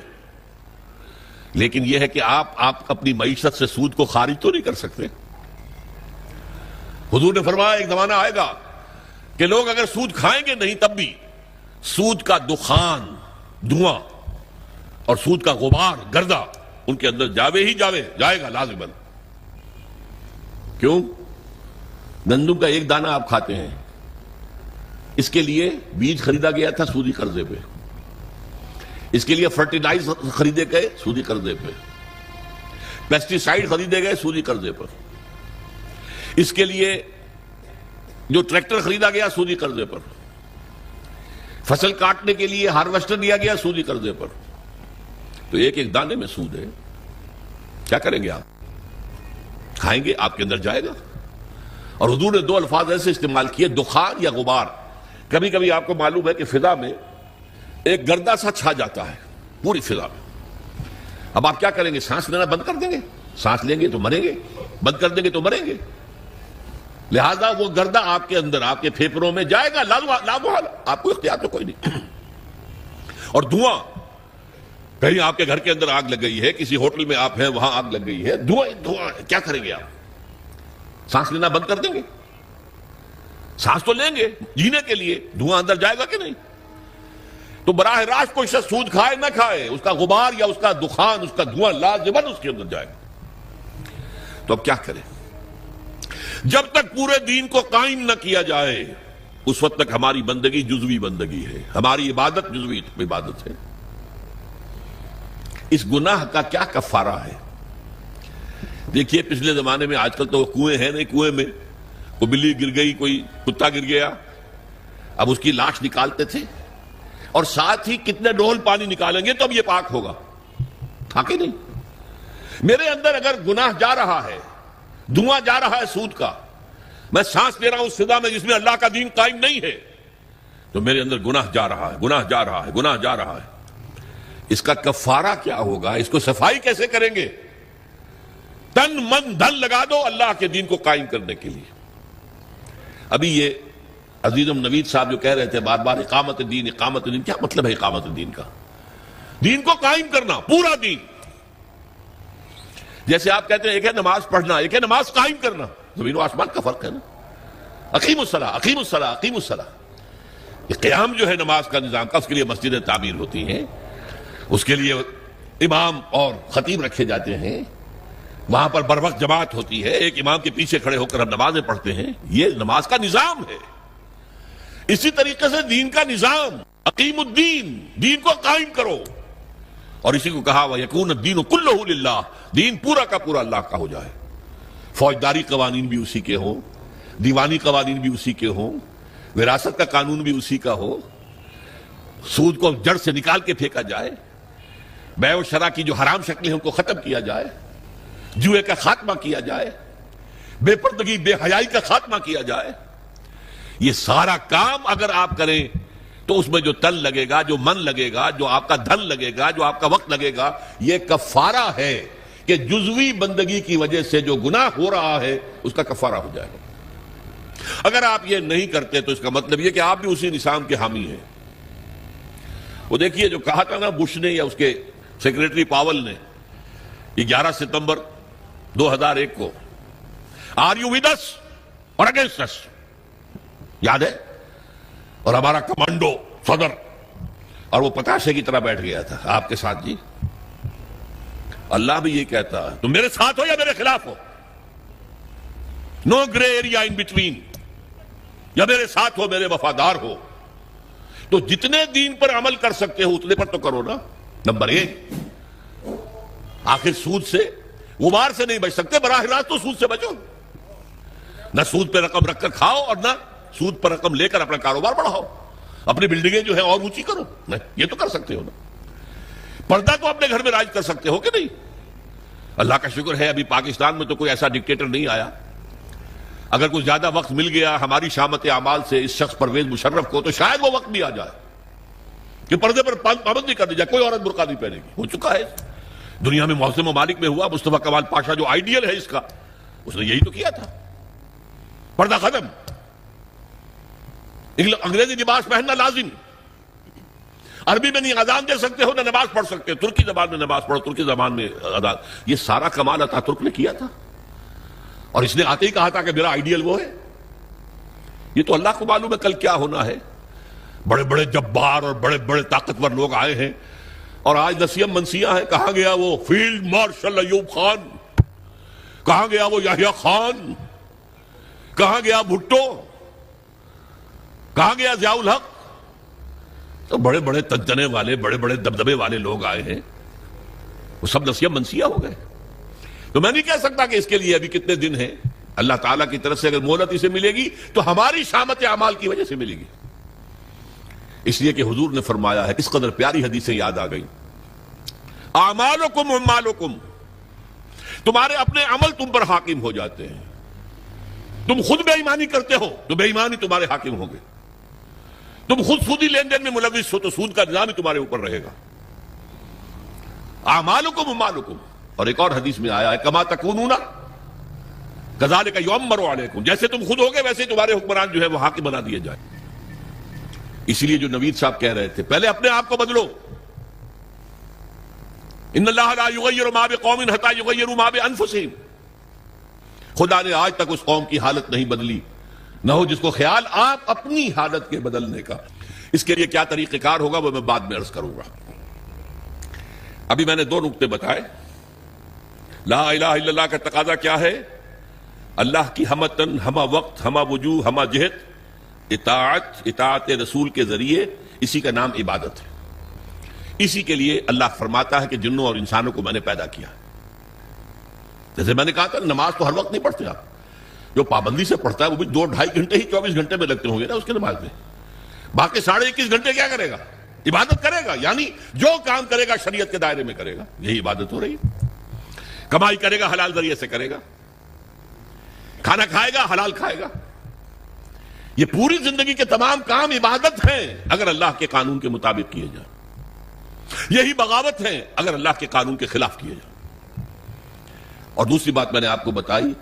لیکن یہ ہے کہ آپ اپنی معیشت سے سود کو خارج تو نہیں کر سکتے. حضور نے فرمایا ایک زمانہ آئے گا کہ لوگ اگر سود کھائیں گے نہیں تب بھی سود کا دخان، دھواں اور سود کا غبار، گردہ ان کے اندر جائے گا لازماً. کیوں؟ گندم کا ایک دانہ آپ کھاتے ہیں، اس کے لیے بیج خریدا گیا تھا سودی قرضے پہ، اس کے لیے فرٹیلائزر خریدے گئے سودی قرضے پہ، پیسٹی سائیڈ خریدے گئے سودی قرضے پر، اس کے لیے جو ٹریکٹر خریدا گیا سودی قرضے پر، فصل کاٹنے کے لیے ہارویسٹر دیا گیا سودی قرضے پر. تو ایک ایک دانے میں سود ہے. کیا کریں گے آپ؟ کھائیں گے، آپ کے اندر جائے گا. اور حضور نے دو الفاظ ایسے استعمال کیے، دخان یا غبار. کبھی کبھی آپ کو معلوم ہے کہ فضا میں ایک گردہ سا چھا جاتا ہے پوری فضا میں. اب آپ کیا کریں گے؟ سانس لینا بند کر دیں گے؟ سانس لیں گے تو مریں گے، بند کر دیں گے تو مریں گے. لہذا وہ گردہ آپ کے اندر، آپ کے پھیپھڑوں میں جائے گا لامحال. آپ کو اختیار تو کوئی نہیں. اور دھواں، کہیں آپ کے گھر کے اندر آگ لگ گئی ہے، کسی ہوٹل میں آپ ہیں وہاں آگ لگ گئی ہے، دھواں کیا کریں گے آپ؟ سانس لینا بند کر دیں گے؟ سانس تو لیں گے جینے کے لیے، دھواں اندر جائے گا کہ نہیں؟ تو براہ راست کوئی شخص سود کھائے نہ کھائے، اس کا غبار یا اس کا دخان، اس کا دھواں لازماً اس کے اندر جائے گا. تو اب کیا کریں؟ جب تک پورے دین کو قائم نہ کیا جائے اس وقت تک ہماری بندگی جزوی بندگی ہے، ہماری عبادت جزوی عبادت ہے. اس گناہ کا کیا کفارہ ہے؟ دیکھیے پچھلے زمانے میں، آج کل تو کنویں ہیں نہیں، کنویں میں کوئی بلی گر گئی، کوئی کتا گر گیا، اب اس کی لاش نکالتے تھے اور ساتھ ہی کتنے ڈول پانی نکالیں گے تو اب یہ پاک ہوگا. تھا کہ نہیں؟ میرے اندر اگر گناہ جا رہا ہے، دھواں جا رہا ہے سود کا، میں سانس لے رہا ہوں اس فضا میں جس میں اللہ کا دین قائم نہیں ہے، تو میرے اندر گناہ جا رہا ہے، گناہ جا رہا ہے، گناہ جا رہا ہے. اس کا کفارہ کیا ہوگا؟ اس کو صفائی کیسے کریں گے؟ تن من دھن لگا دو اللہ کے دین کو قائم کرنے کے لیے. ابھی یہ عزیزم نوید صاحب جو کہہ رہے تھے بار بار اقامت دین، اقامت دین، کیا مطلب ہے اقامت دین کا؟ دین کو قائم کرنا، پورا دین. جیسے آپ کہتے ہیں ایک ہے نماز پڑھنا، ایک ہے نماز قائم کرنا. زمین و آسمان کا فرق ہے نا. اقیم الصلاۃ، اقیم الصلاۃ، اقیم الصلاۃ. یہ قیام جو ہے نماز کا نظام کا، اس کے لیے مسجدیں تعمیر ہوتی ہیں، اس کے لیے امام اور خطیب رکھے جاتے ہیں، وہاں پر بر وقت جماعت ہوتی ہے، ایک امام کے پیچھے کھڑے ہو کر ہم نمازیں پڑھتے ہیں. یہ نماز کا نظام ہے. اسی طریقے سے دین کا نظام، اقیم الدین، دین کو قائم کرو. اور اسی کو کہا وَيَكُونَ الدِّينُ كُلُّهُ لِلَّهِ، دین پورا کا پورا اللہ کا ہو جائے. فوجداری قوانین بھی اسی کے ہوں، دیوانی قوانین بھی اسی کے ہوں، وراثت کا قانون بھی اسی کا ہو، سود کو جڑ سے نکال کے پھینکا جائے، بیع و شرع کی جو حرام شکلیں ہیں ان کو ختم کیا جائے، جوئے کا خاتمہ کیا جائے، بے پردگی بے حیائی کا خاتمہ کیا جائے. یہ سارا کام اگر آپ کریں تو اس میں جو تن لگے گا، جو من لگے گا، جو آپ کا دھن لگے گا، جو آپ کا وقت لگے گا، یہ کفارہ ہے کہ جزوی بندگی کی وجہ سے جو گناہ ہو رہا ہے اس کا کفارہ ہو جائے گا. اگر آپ یہ نہیں کرتے تو اس کا مطلب یہ کہ آپ بھی اسی نظام کے حامی ہیں. وہ دیکھیے جو کہا تھا نا بش نے یا اس کے سیکریٹری پاول نے 11 ستمبر 2001 کو، آر یو ود اس اور اگینسٹ اس، یاد ہے؟ اور ہمارا کمانڈو صدر اور وہ پتاشے کی طرح بیٹھ گیا تھا آپ کے ساتھ. جی اللہ بھی یہ کہتا ہے تم میرے ساتھ ہو یا میرے خلاف ہو، نو گرے ایریا ان بٹوین، یا میرے ساتھ ہو میرے وفادار ہو. تو جتنے دین پر عمل کر سکتے ہو اتنے پر تو کرو نا. نمبر 1، آخر سود سے غبار سے نہیں بچ سکتے، براہ راست تو سود سے بچو. نہ سود پہ رقم رکھ کر کھاؤ اور نہ سود پر رقم لے کر اپنا کاروبار بڑھاؤ، اپنی بلڈنگیں جو ہیں اور اونچی کرو. نہیں، یہ تو کر سکتے ہو نا. پردہ تو اپنے گھر میں راج کر سکتے ہو کہ نہیں؟ اللہ کا شکر ہے ابھی پاکستان میں تو کوئی ایسا ڈکٹیٹر نہیں آیا. اگر کوئی زیادہ وقت مل گیا ہماری شامت اعمال سے اس شخص پرویز مشرف کو تو شاید وہ وقت بھی آ جائے. کہ پردے پر پابندی کر دی جائے، کوئی عورت برقع نہیں پہنے گی. ہو چکا ہے دنیا میں، بہت سے ممالک میں ہوا. مصطفیٰ کمال پاشا جو آئیڈیل ہے اس کا، اس نے یہی تو کیا تھا. پردہ ختم، انگریزی لباس پہننا لازم. عربی میں نہیں اذان دے سکتے ہو نہ نماز پڑھ سکتے، ترکی زبان میں نماز پڑھو، ترکی زبان میں اذان. یہ سارا کمال اتا ترک نے کیا تھا، اور اس نے آتے ہی کہا تھا کہ میرا آئیڈیل وہ ہے. یہ تو اللہ کو معلوم ہے کل کیا ہونا ہے. بڑے بڑے جبار اور بڑے بڑے طاقتور لوگ آئے ہیں، اور آج نسیم منسیاں ہیں. کہاں گیا وہ فیلڈ مارشل ایوب خان؟ کہاں گیا وہ یحییٰ خان؟ کہاں گیا بھٹو؟ کہاں گیا ضیاء الحق؟ تو بڑے بڑے تنتنے والے، بڑے بڑے دبدبے والے لوگ آئے ہیں، وہ سب نسیم منسیہ ہو گئے. تو میں نہیں کہہ سکتا کہ اس کے لیے ابھی کتنے دن ہیں. اللہ تعالیٰ کی طرف سے اگر مہلت اسے ملے گی تو ہماری شامت اعمال کی وجہ سے ملے گی. اس لیے کہ حضور نے فرمایا ہے، اس قدر پیاری حدیثیں یاد آ گئی، اعمالکم اموالکم، تمہارے اپنے عمل تم پر حاکم ہو جاتے ہیں. تم خود بے ایمانی کرتے ہو تو بے ایمانی تمہارے حاکم ہوں گے. تم خود سودی لین دین میں ملوث ہو تو سود کا نظام ہی تمہارے اوپر رہے گا. اعمالکم اموالکم. اور ایک اور حدیث میں آیا ہے، کما تکونون کذالک یؤمر علیکم، جیسے تم خود ہوگے ویسے تمہارے حکمران جو ہے وہ حاکم بنا دیے جائیں. اسی لیے جو نوید صاحب کہہ رہے تھے، پہلے اپنے آپ کو بدلو. ان اللہ لا یغیر ما بقوم حتی یغیروا ما بانفسہم. خدا نے آج تک اس قوم کی حالت نہیں بدلی، نہ ہو جس کو خیال آپ اپنی حالت کے بدلنے کا. اس کے لیے کیا طریقہ کار ہوگا وہ میں بعد میں عرض کروں گا. ابھی میں نے 2 نقطے بتائے. لا الہ الا اللہ کا تقاضا کیا ہے؟ اللہ کی ہمتن، ہمہ وقت، ہمہ وجوہ، ہمہ جہت اطاعت رسول کے ذریعے. اسی کا نام عبادت ہے. اسی کے لیے اللہ فرماتا ہے کہ جنوں اور انسانوں کو میں نے پیدا کیا. جیسے میں نے کہا تھا نماز تو ہر وقت نہیں پڑھتے آپ. جو پابندی سے پڑھتا ہے وہ بھی 2-2.5 گھنٹے ہی 24 گھنٹے میں لگتے ہوں گے نا اس کے نماز میں. باقی 21.5 گھنٹے کیا کرے گا؟ عبادت کرے گا. یعنی جو کام کرے گا شریعت کے دائرے میں کرے گا. یہی عبادت ہو رہی ہے. کمائی کرے گا حلال ذریعے سے کرے گا، کھانا کھائے گا حلال کھائے گا. یہ پوری زندگی کے تمام کام عبادت ہیں اگر اللہ کے قانون کے مطابق کیے جائیں. یہی بغاوت ہیں اگر اللہ کے قانون کے خلاف کیے جائیں. اور دوسری بات میں نے آپ کو بتائی،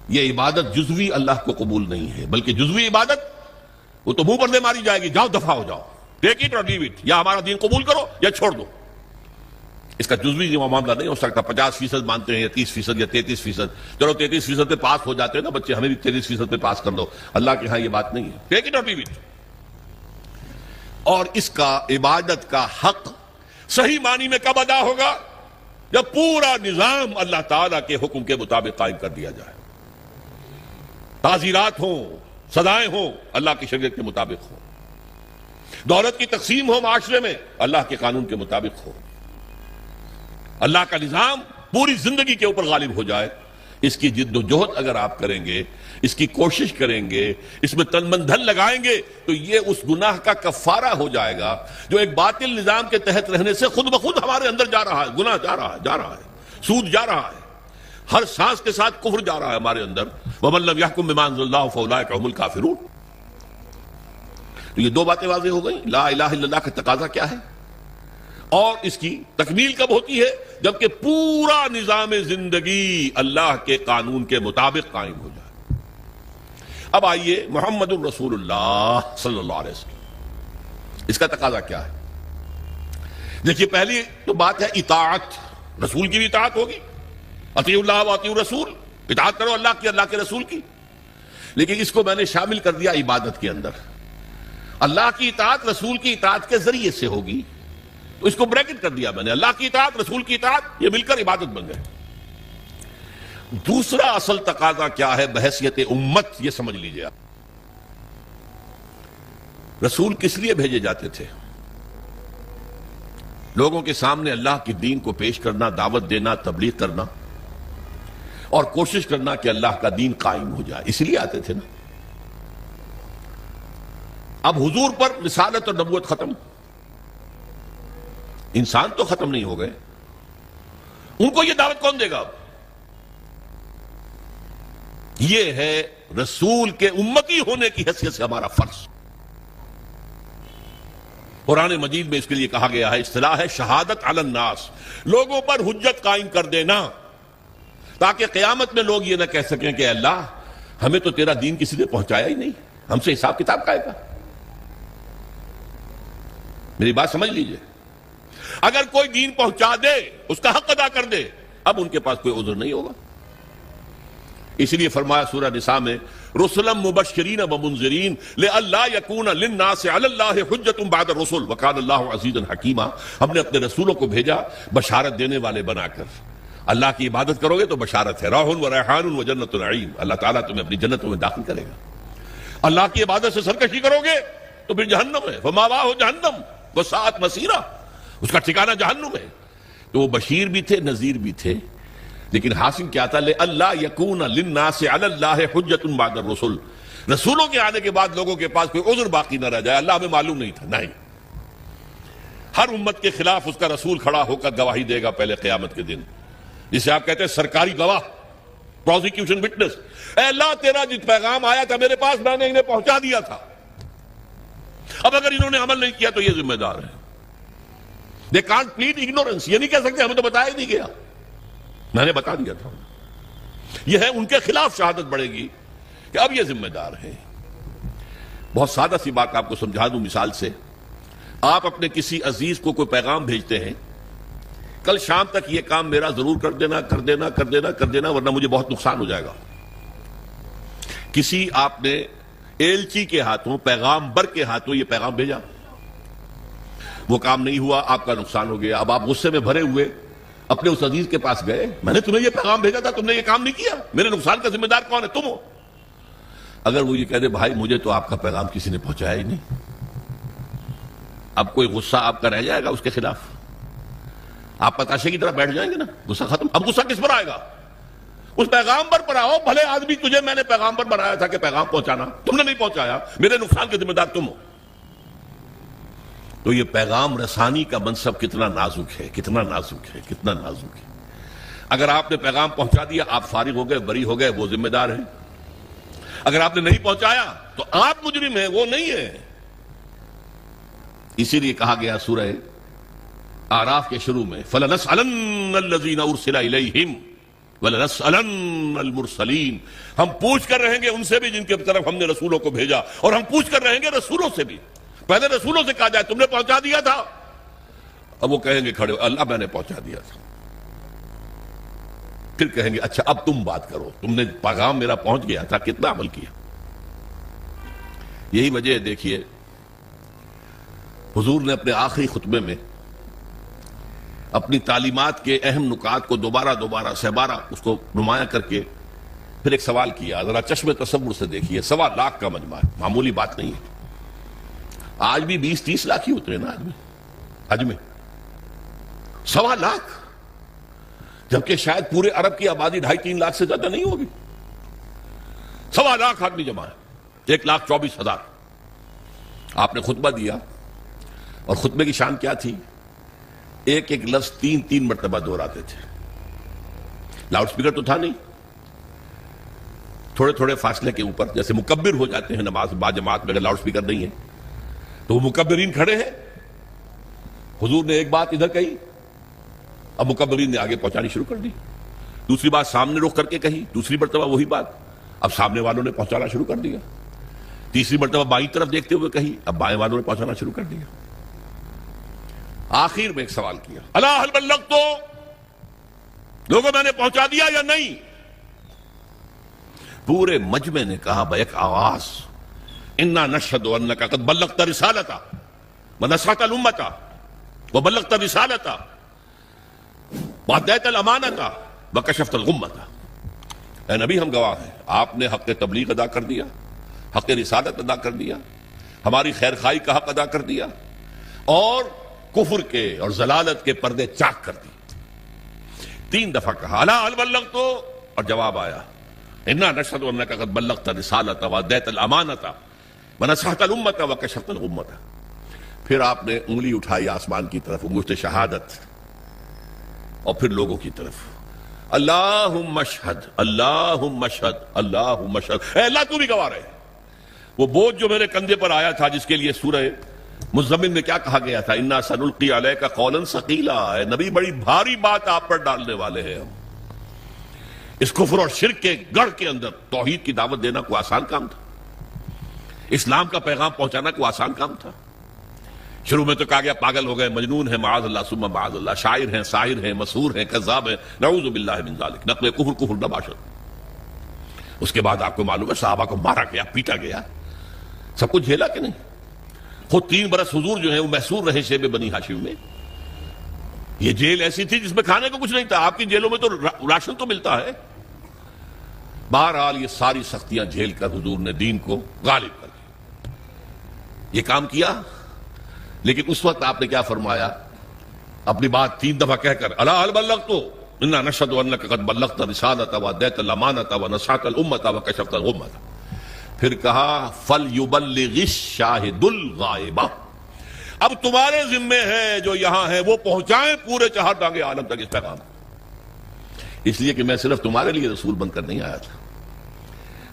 یہ عبادت جزوی اللہ کو قبول نہیں ہے، بلکہ جزوی عبادت وہ تو منہ پر دے ماری جائے گی، جاؤ دفع ہو جاؤ، ٹیک اٹ اور لیو اٹ، یا ہمارا دین قبول کرو یا چھوڑ دو. اس کا جزوی معاملہ نہیں ہو سکتا. 50% مانتے ہیں یا 30% یا 33%. چلو 33% پہ پاس ہو جاتے ہیں نا بچے، ہمیں بھی 33% پہ پاس کر دو. اللہ کے ہاں یہ بات نہیں ہے. ٹیک اٹ اور لیو اٹ. اور اس کا عبادت کا حق صحیح معنی میں کب ادا ہوگا؟ جب پورا نظام اللہ تعالیٰ کے حکم کے مطابق قائم کر دیا جائے. تعزیرات ہوں، سزائیں ہوں، اللہ کی شریعت کے مطابق ہوں. دولت کی تقسیم ہو معاشرے میں، اللہ کے قانون کے مطابق ہو. اللہ کا نظام پوری زندگی کے اوپر غالب ہو جائے. اس کی جد و جہد اگر آپ کریں گے، اس کی کوشش کریں گے، اس میں تن من دھن لگائیں گے، تو یہ اس گناہ کا کفارہ ہو جائے گا جو ایک باطل نظام کے تحت رہنے سے خود بخود ہمارے اندر جا رہا ہے. گناہ جا رہا ہے، سود جا رہا ہے، ہر سانس کے ساتھ کفر جا رہا ہے ہمارے اندر. وَمَن لَّمْ يَحْكُم بِمَا أَنزَلَ اللَّهُ فَأُولَٰئِكَ هُمُ الْكَافِرُونَ. تو یہ 2 باتیں واضح ہو گئیں. لا الہ الا اللہ کا تقاضا کیا ہے، اور اس کی تکمیل کب ہوتی ہے؟ جبکہ پورا نظام زندگی اللہ کے قانون کے مطابق قائم ہو جائے. اب آئیے محمد الرسول اللہ صلی اللہ علیہ وسلم، اس کا تقاضا کیا ہے؟ دیکھیے پہلی تو بات ہے اطاعت. رسول کی بھی اطاعت ہوگی، اطیعوا اللہ واطیعوا الرسول، اطاعت کرو اللہ کی، اللہ کے رسول کی. لیکن اس کو میں نے شامل کر دیا عبادت کے اندر. اللہ کی اطاعت رسول کی اطاعت کے ذریعے سے ہوگی، تو اس کو بریکٹ کر دیا میں نے. اللہ کی اطاعت رسول کی اطاعت یہ مل کر عبادت بن گئے. دوسرا اصل تقاضا کیا ہے بحیثیت امت، یہ سمجھ لیجیے آپ. رسول کس لیے بھیجے جاتے تھے؟ لوگوں کے سامنے اللہ کے دین کو پیش کرنا، دعوت دینا، تبلیغ کرنا، اور کوشش کرنا کہ اللہ کا دین قائم ہو جائے. اس لیے آتے تھے نا. اب حضور پر رسالت اور نبوت ختم، انسان تو ختم نہیں ہو گئے. ان کو یہ دعوت کون دے گا؟ اب یہ ہے رسول کے امتی ہونے کی حیثیت سے ہمارا فرض. قرآن مجید میں اس کے لیے کہا گیا ہے، اصطلاح ہے شہادت علی الناس، لوگوں پر حجت قائم کر دینا، تاکہ قیامت میں لوگ یہ نہ کہہ سکیں کہ اللہ ہمیں تو تیرا دین کسی نے پہنچایا ہی نہیں، ہم سے حساب کتاب کائے گا۔ میری بات سمجھ لیجئے، اگر کوئی دین پہنچا دے، اس کا حق ادا کر دے، اب ان کے پاس کوئی عذر نہیں ہوگا۔ اس لیے فرمایا سورہ نساء میں رسلا مبشرین ومنذرین لئلا یکون للناس علی اللہ حجۃ بعد الرسل وکان اللہ عزیزا حکیما، ہم نے اپنے رسولوں کو بھیجا بشارت دینے والے بنا کر۔ اللہ کی عبادت کرو گے تو بشارت ہے، روح و ریحان و جنت نعیم، اللہ تعالیٰ تمہیں اپنی جنتوں میں داخل کرے گا۔ اللہ کی عبادت سے سرکشی کرو گے تو پھر جہنم ہے، فماواہ جہنم وساءت مصیرا، اس کا ٹھکانہ جہنم ہے۔ تو وہ بشیر بھی تھے، نذیر بھی تھے، لیکن حاصل کیا تھا؟ لئلا یکون للناس علی اللہ حجۃ بعد الرسل، رسولوں کے آنے کے بعد لوگوں کے پاس کوئی عذر باقی نہ رہ جائے۔ اللہ ہمیں معلوم نہیں تھا، نہیں، ہر امت کے خلاف اس کا رسول کھڑا ہو کر گواہی دے گا پہلے قیامت کے دن، جسے آپ کہتے ہیں سرکاری گواہ، پروزیکیوشن وٹنس۔ اے اللہ تیرا جس پیغام آیا تھا میرے پاس، میں نے انہیں پہنچا دیا تھا، اب اگر انہوں نے عمل نہیں کیا تو یہ ذمہ دار ہے۔ They can't plead ignorance، یہ نہیں کہہ سکتے ہمیں تو بتایا ہی نہیں گیا، میں نے بتا دیا تھا۔ یہ ہے ان کے خلاف شہادت بڑھے گی کہ اب یہ ذمہ دار ہے۔ بہت سادہ سی بات آپ کو سمجھا دوں مثال سے، آپ اپنے کسی عزیز کو کوئی پیغام بھیجتے ہیں، کل شام تک یہ کام میرا ضرور کر دینا کر دینا کر دینا کر دینا ورنہ مجھے بہت نقصان ہو جائے گا۔ کسی آپ نے ایلچی کے ہاتھوں، پیغام بر کے ہاتھوں یہ پیغام بھیجا، وہ کام نہیں ہوا، آپ کا نقصان ہو گیا۔ اب آپ غصے میں بھرے ہوئے اپنے اس عزیز کے پاس گئے، میں نے تمہیں یہ پیغام بھیجا تھا، تم نے یہ کام نہیں کیا، میرے نقصان کا ذمہ دار کون ہے؟ تم ہو۔ اگر وہ یہ کہہ دے بھائی مجھے تو آپ کا پیغام کسی نے پہنچایا ہی نہیں، اب کوئی غصہ آپ کا رہ جائے گا اس کے خلاف؟ آپ پتاشے کی طرح بیٹھ جائیں گے نا، غصہ ختم۔ اب غصہ کس پر آئے گا؟ اس پیغامبر پر آؤ، بھلے آدمی تجھے میں نے پیغامبر بنایا تھا کہ پیغام پہنچانا، تم نے نہیں پہنچایا، میرے نقصان کے ذمہ دار تم ہو۔ تو یہ پیغام رسانی کا منصب کتنا نازک ہے، کتنا نازک ہے، کتنا نازک ہے۔ اگر آپ نے پیغام پہنچا دیا، آپ فارغ ہو گئے، بری ہو گئے، وہ ذمہ دار ہیں۔ اگر آپ نے نہیں پہنچایا تو آپ مجرم ہیں، وہ نہیں ہے۔ اسی لیے کہا گیا سورہ اعراف کے شروع میں فَلَنَسْأَلَنَّ الَّذِينَ أُرْسِلَ إِلَيْهِمْ وَلَنَسْأَلَنَّ الْمُرْسَلِينَ، ہم پوچھ کر رہیں گے ان سے بھی جن کی طرف ہم نے رسولوں کو بھیجا، اور ہم پوچھ کر رہیں گے رسولوں سے بھی۔ پہلے رسولوں سے کہا جائے تم نے پہنچا دیا تھا، اب وہ کہیں گے کھڑے ہو اللہ میں نے پہنچا دیا تھا، پھر کہیں گے اچھا اب تم بات کرو، تم نے پیغام میرا پہنچ گیا تھا، کتنا عمل کیا؟ یہی وجہ ہے، دیکھیے حضور نے اپنے آخری خطبے میں اپنی تعلیمات کے اہم نکات کو دوبارہ سہبارہ اس کو نمایاں کر کے پھر ایک سوال کیا، ذرا چشم تصور سے دیکھیے، 1.25 لاکھ کا مجمع ہے، معمولی بات نہیں ہے۔ آج بھی 20-30 لاکھ ہی ہوتے ہیں نا حج میں، 1.25 لاکھ، جبکہ شاید پورے عرب کی آبادی 2.5-3 لاکھ سے زیادہ نہیں ہوگی۔ 1.25 لاکھ آدمی جمع ہے، 1,24,000۔ آپ نے خطبہ دیا، اور خطبے کی شان کیا تھی؟ ایک ایک لفظ 3 مرتبہ دہراتے تھے، لاؤڈ سپیکر تو تھا نہیں، تھوڑے فاصلے کے اوپر، جیسے مکبر ہو جاتے ہیں نماز با جماعت میں اگر لاؤڈ سپیکر نہیں ہے تو وہ مکبرین کھڑے ہیں، حضور نے ایک بات ادھر کہی، اب مکبرین نے آگے پہنچانی شروع کر دی، دوسری بات سامنے رخ کر کے کہی، دوسری مرتبہ وہی بات، اب سامنے والوں نے پہنچانا شروع کر دیا، تیسری مرتبہ بائیں طرف دیکھتے ہوئے کہی، اب بائیں والوں نے پہنچانا شروع کر دیا۔ آخر میں ایک سوال کیا، الا هل بلغت، لوگوں میں نے پہنچا دیا یا نہیں؟ پورے مجمع نے کہا بیک آواز، انا نشهد انك قد بلغت رسالتا ونصحت الامتا وبلغت رسالتا واديت الامانتا وكشفت الغمتا۔ اے نبی ہم گواہ ہیں، آپ نے حق تبلیغ ادا کر دیا، حق رسالت ادا کر دیا، ہماری خیر خواہی کا حق ادا کر دیا، اور کفر کے اور ضلالت کے پردے چاک کر دی۔ 3 دفعہ کہا الا هل بلغت، اور جواب آیا انا نشهد انك قد بلغت رسالتا واديت الامانتا ونصحت الامتا وكشفت الغمتا۔ پھر آپ نے انگلی اٹھائی آسمان کی طرف، انگشت شہادت، اور پھر لوگوں کی طرف، اللہم اشہد اللہم اشہد اللہم اشہد، اے اللہ تو بھی گواہ رہے۔ وہ بوجھ جو میرے کندھے پر آیا تھا، جس کے لیے سورہ مزمل میں کیا کہا گیا تھا؟ انا سنلقی علیک قولا ثقیلا، اے نبی بڑی بھاری بات آپ پر ڈالنے والے ہیں ہم۔ اس کفر اور شرک کے گڑھ کے اندر توحید کی دعوت دینا کوئی آسان کام تھا؟ اسلام کا پیغام پہنچانا کوئی آسان کام تھا؟ شروع میں تو کہا گیا پاگل ہو گئے، مجنون ہیں، معاذ اللہ ثم معاذ اللہ، شاعر ہیں، ساحر ہیں، مسحور ہیں، کذاب ہیں، نعوذ باللہ من ذالک، نقل کفر نباشد۔ اس کے بعد آپ کو معلوم ہے صحابہ کو مارا گیا، پیٹا گیا، سب کچھ جھیلا کہ نہیں؟ خود 3 برس حضور جو ہیں وہ محصور رہے شیب بنی ہاشم میں۔ یہ جیل ایسی تھی جس میں کھانے کو کچھ نہیں تھا، آپ کی جیلوں میں تو راشن تو ملتا ہے۔ بہرحال یہ ساری سختیاں جھیل کر حضور نے دین کو غالب کر دیا، یہ کام کیا۔ لیکن اس وقت آپ نے کیا فرمایا؟ اپنی بات 3 دفعہ کہہ کر الا هل بلغت انا نشهد انك قد بلغت رسالة واديت الامانة ونصحت الامة وكشفت الغمة، پھر کہا فَلْيُبَلِّغِ الشَّاهِدُ الْغَائِبَ، اب تمہارے ذمے ہے جو یہاں ہے وہ پہنچائیں پورے 4 ڈانگے عالم تک اس پیغام، اس لیے کہ میں صرف تمہارے لیے رسول بن کر نہیں آیا تھا۔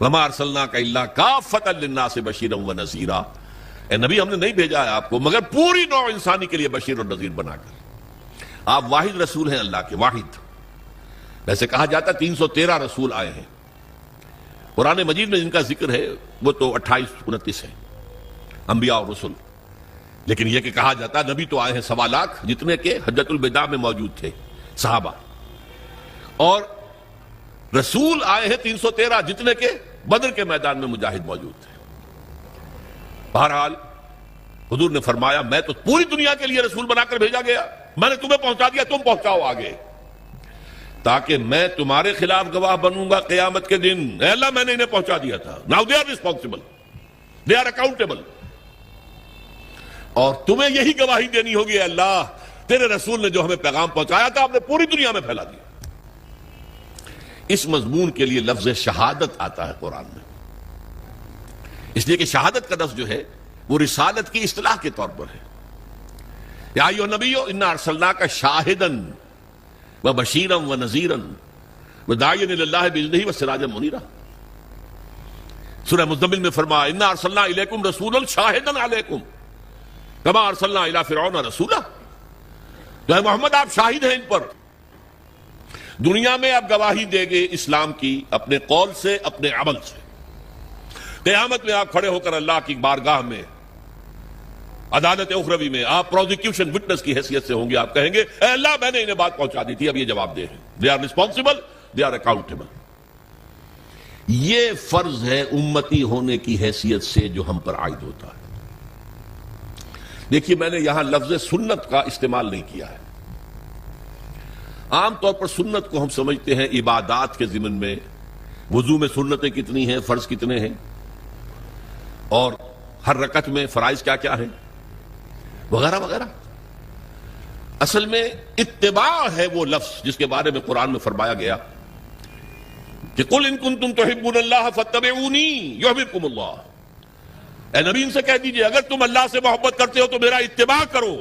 وَمَا أَرْسَلْنَاكَ إِلَّا كَافَّةً لِلنَّاسِ بَشِيرًا وَنَذِيرًا، اے نبی ہم نے نہیں بھیجا ہے آپ کو مگر پوری نوع انسانی کے لیے بشیر اور نذیر بنا کر۔ آپ واحد رسول ہیں اللہ کے، واحد۔ ویسے کہا جاتا 313 رسول آئے ہیں، قرآن مجید میں جن کا ذکر ہے وہ تو 28-29 ہیں انبیاء اور رسل، لیکن یہ کہ کہا جاتا نبی تو آئے ہیں 1.25 لاکھ، جتنے کہ حجۃ الوداع میں موجود تھے صحابہ، اور رسول آئے ہیں 313 جتنے کہ بدر کے میدان میں مجاہد موجود تھے۔ بہرحال حضور نے فرمایا میں تو پوری دنیا کے لیے رسول بنا کر بھیجا گیا، میں نے تمہیں پہنچا دیا، تم پہنچاؤ آگے، تاکہ میں تمہارے خلاف گواہ بنوں گا قیامت کے دن۔ اے اللہ میں نے انہیں پہنچا دیا تھا، now they are responsible, they are accountable, اور تمہیں یہی گواہی دینی ہوگی اے اللہ تیرے رسول نے جو ہمیں پیغام پہنچایا تھا آپ نے پوری دنیا میں پھیلا دیا۔ اس مضمون کے لیے لفظ شہادت آتا ہے قرآن میں، اس لیے کہ شہادت کا لفظ جو ہے وہ رسالت کی اصطلاح کے طور پر ہے۔ یا ایھا النبی انا ارسلناک شاہدا وبشیرا ونذیرا وداعیا الی اللہ باذنہ وسراجا منیرا۔ سورہ مزمل میں فرمایا انا ارسلنا الیکم رسولا شاہدا علیکم کما ارسلنا الی فرعون رسولا، تو اے محمد آپ شاہد ہیں ان پر، دنیا میں آپ گواہی دیں گے اسلام کی اپنے قول سے، اپنے عمل سے، قیامت میں آپ کھڑے ہو کر اللہ کی بارگاہ میں عدالت اخروی میں آپ پروزیکیوشن وٹنس کی حیثیت سے ہوں گے، آپ کہیں گے اے اللہ میں نے انہیں بات پہنچا دی تھی، اب یہ جواب دے ہیں، they are responsible, they are accountable. یہ فرض ہے امتی ہونے کی حیثیت سے جو ہم پر عائد ہوتا ہے۔ دیکھیے میں نے یہاں لفظ سنت کا استعمال نہیں کیا ہے، عام طور پر سنت کو ہم سمجھتے ہیں عبادات کے ضمن میں، وضو میں سنتیں کتنی ہیں، فرض کتنے ہیں، اور ہر رکعت میں فرائض کیا کیا ہیں وغیرہ وغیرہ۔ اصل میں اتباع ہے وہ لفظ جس کے بارے میں قرآن میں فرمایا گیا کہ قل ان کنتم تحبون اللہ فاتبعونی یحببکم اللہ، اے نبی ان سے کہہ دیجئے اگر تم اللہ سے محبت کرتے ہو تو میرا اتباع کرو،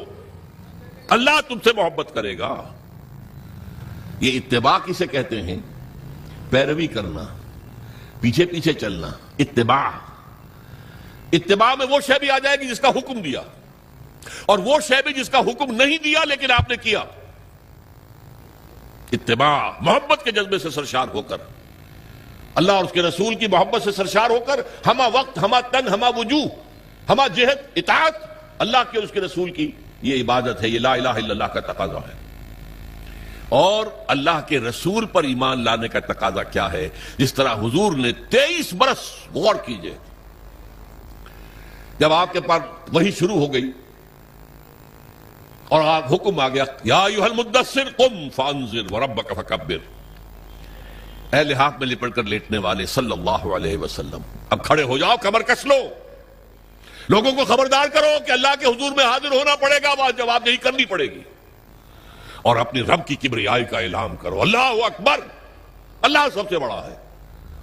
اللہ تم سے محبت کرے گا۔ یہ اتباع کسے کہتے ہیں؟ پیروی کرنا، پیچھے پیچھے چلنا، اتباع۔ اتباع میں وہ شے بھی آ جائے گی جس کا حکم دیا، اور وہ شے بھی جس کا حکم نہیں دیا لیکن آپ نے کیا۔ اتباع محبت کے جذبے سے سرشار ہو کر، اللہ اور اس کے رسول کی محبت سے سرشار ہو کر، ہمہ وقت، ہمہ تن، ہمہ وجوہ، ہمہ جہت اطاعت اللہ کے اور اس کے رسول کی، یہ عبادت ہے، یہ لا الہ الا اللہ کا تقاضا ہے۔ اور اللہ کے رسول پر ایمان لانے کا تقاضا کیا ہے؟ جس طرح حضور نے 23 برس، غور کیجئے، جب آپ کے پاس وحی شروع ہو گئی اور آپ حکم آ گیا یا ایھا المدثر قم فانذر وربک فکبر، اے لحاف میں لپٹ کر لیٹنے والے صلی اللہ علیہ وسلم اب کھڑے ہو جاؤ، کمر کس لو، لوگوں کو خبردار کرو کہ اللہ کے حضور میں حاضر ہونا پڑے گا، وہاں جواب دہی کرنی پڑے گی، اور اپنی رب کی کبریائی کا اعلان کرو، اللہ اکبر، اللہ سب سے بڑا ہے،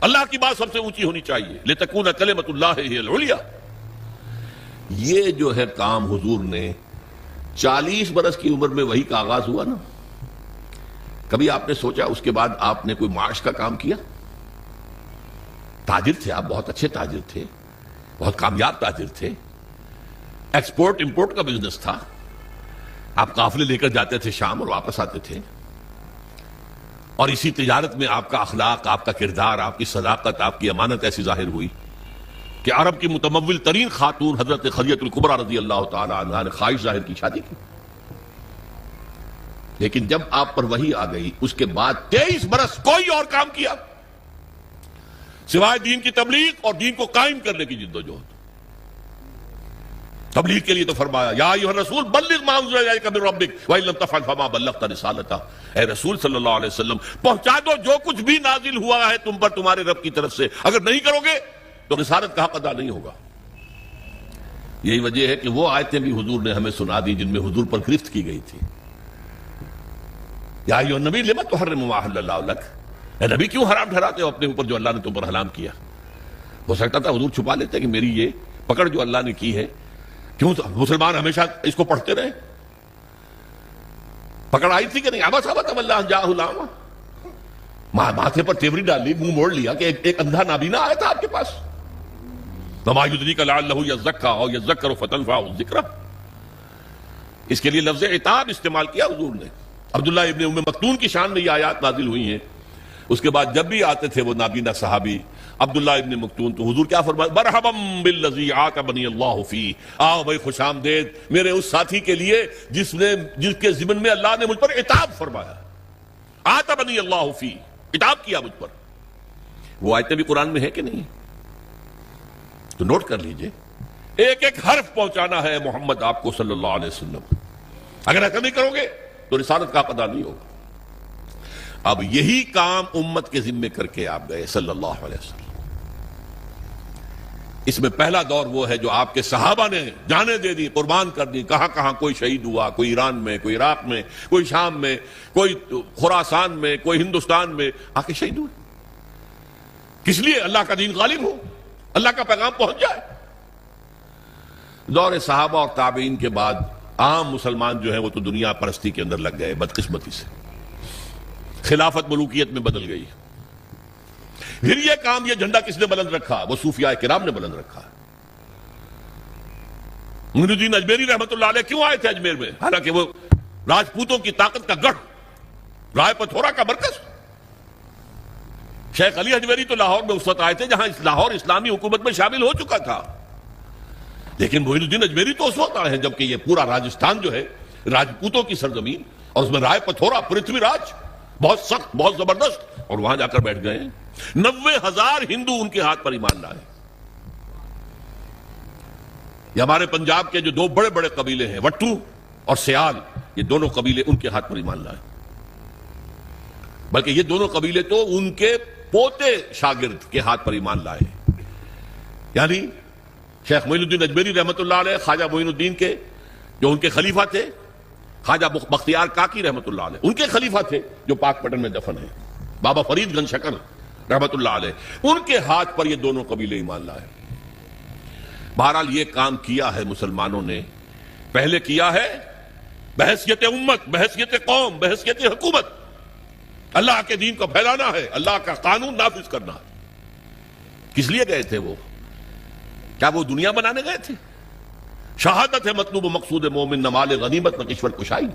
اللہ کی بات سب سے اونچی ہونی چاہیے، لتکون کلمۃ اللہ ہی العلیٰ۔ یہ جو ہے کام حضور نے 40 برس کی عمر میں وہی کا آغاز ہوا نا، کبھی آپ نے سوچا اس کے بعد آپ نے کوئی معاش کا کام کیا؟ تاجر تھے آپ، بہت اچھے تاجر تھے، بہت کامیاب تاجر تھے، ایکسپورٹ امپورٹ کا بزنس تھا. آپ قافلے لے کر جاتے تھے شام اور واپس آتے تھے, اور اسی تجارت میں آپ کا اخلاق, آپ کا کردار, آپ کی صداقت, آپ کی امانت ایسی ظاہر ہوئی کہ عرب کی متمول ترین خاتون حضرت خدیجہ الکبریٰ رضی اللہ تعالی عنہا نے خواہش ظاہر کی شادی کی. لیکن جب آپ پر وحی آ گئی, اس کے بعد 23 برس کوئی اور کام کیا سوائے دین کی تبلیغ اور دین کو قائم کرنے کی جدوجہد. تبلیغ کے لیے تو فرمایا یا ایھا الرسول بلغ ما انزل الیک من ربک وان لم تفعل فما بلغت رسالتہ. اے رسول صلی اللہ علیہ وسلم پہنچا دو جو کچھ بھی نازل ہوا ہے تم پر تمہارے رب کی طرف سے, اگر نہیں کرو گے تو رسالت کا حق ادا نہیں ہوگا. یہی وجہ ہے کہ وہ آیتیں بھی حضور نے ہمیں سنا دی جن میں حضور پر گرفت کی گئی تھی. یا ایھا النبی لما تحرم ما احل اللہ لک, اے نبی کیوں حرام ٹھہراتے ہو اپنے اوپر جو اللہ نے تم پر حرام کیا. ہو سکتا تھا حضور چھپا لیتے کہ میری یہ پکڑ جو اللہ نے کی ہے, کیوں مسلمان ہمیشہ اس کو پڑھتے رہے. پکڑ آئی تھی کہ نہیں, ابا صاحب اللہ جاہ العامہ, ماتھے پر تیوری ڈال لی, منہ موڑ لیا کہ ایک اندھا نابینا آیا تھا آپ کے پاس. وما یدریک لعلہ یزکیٰ او یذکر فتنفعہ الذکریٰ. اس کے لیے لفظ عتاب استعمال کیا حضور نے. عبداللہ ابن ام مکتوم کی شان میں یہ آیات نازل ہوئی ہیں. اس کے بعد جب بھی آتے تھے وہ نابینا صحابی عبداللہ ابن مکتوم, تو حضور کیا فرمایا, مرحبا بالذی عاتبنی اللہ فیہ, آؤ بھائی خوش آمدید میرے اس ساتھی کے لیے جس کے ضمن میں اللہ نے مجھ پر عتاب فرمایا. عاتبنی اللہ فیہ, عتاب کیا مجھ پر. وہ آیتیں بھی قرآن میں ہے کہ نہیں, تو نوٹ کر لیجئے. ایک ایک حرف پہنچانا ہے محمد آپ کو صلی اللہ علیہ وسلم. اگر ایسا نہیں کرو گے تو رسالت کا ادا نہیں ہوگا. اب یہی کام امت کے ذمے کر کے آپ گئے صلی اللہ علیہ وسلم. اس میں پہلا دور وہ ہے جو آپ کے صحابہ نے جانیں دے دی, قربان کر دی. کہاں کہاں کوئی شہید ہوا, کوئی ایران میں, کوئی عراق میں, کوئی شام میں, کوئی خراسان میں, کوئی ہندوستان میں آ کے شہید ہوئے. کس لیے؟ اللہ کا دین غالب ہو, اللہ کا پیغام پہنچ جائے. دور صحابہ اور تابعین کے بعد عام مسلمان جو ہیں وہ تو دنیا پرستی کے اندر لگ گئے بدقسمتی سے. خلافت ملوکیت میں بدل گئی. پھر یہ کام, یہ جھنڈا کس نے بلند رکھا؟ وہ صوفیاء کرام نے بلند رکھا. معین الدین اجمیری رحمت اللہ علیہ کیوں آئے تھے اجمیر میں, حالانکہ وہ راجپوتوں کی طاقت کا گڑھ, رائے پتھورا کا مرکز. شیخ علی اجمیری تو لاہور میں اس وقت آئے تھے جہاں لاہور اسلامی حکومت میں شامل ہو چکا تھا. لیکن معین الدین اجمیری تو اس وقت آئے ہیں جبکہ یہ پورا راجستھان جو ہے راجپوتوں کی سرزمین, اور اس میں رائے پتھورا پرتھوی راج بہت سخت, بہت زبردست, اور وہاں جا کر بیٹھ گئے. 90,000 ہندو ان کے ہاتھ پر ایمان لائے. یہ ہمارے پنجاب کے جو دو بڑے بڑے قبیلے ہیں وٹو اور سیال, یہ دونوں قبیلے ان کے ہاتھ پر ایمان لائے. بلکہ یہ دونوں قبیلے تو ان کے پوتے شاگرد کے ہاتھ پر ایمان لائے. یعنی شیخ معین الدین اجمیری رحمت اللہ علیہ خواجہ معین الدین کے جو ان کے خلیفہ تھے, خواجہ بختیار کاکی رحمت اللہ علیہ ان کے خلیفہ تھے جو پاک پٹن میں دفن ہیں, بابا فرید گنج شکر رحمت اللہ علیہ, ان کے ہاتھ پر یہ دونوں قبیلے ایمان لائے. بہرحال یہ کام کیا ہے مسلمانوں نے. پہلے کیا ہے بحیثیت امت, بحیثیت قوم, بحیثیت حکومت. اللہ کے دین کو پھیلانا ہے, اللہ کا قانون نافذ کرنا ہے. کس لیے گئے تھے وہ؟ کیا وہ دنیا بنانے گئے تھے؟ شہادت ہے مطلوب و مقصود مومن, نہ مال غنیمت نہ کشور کشائی.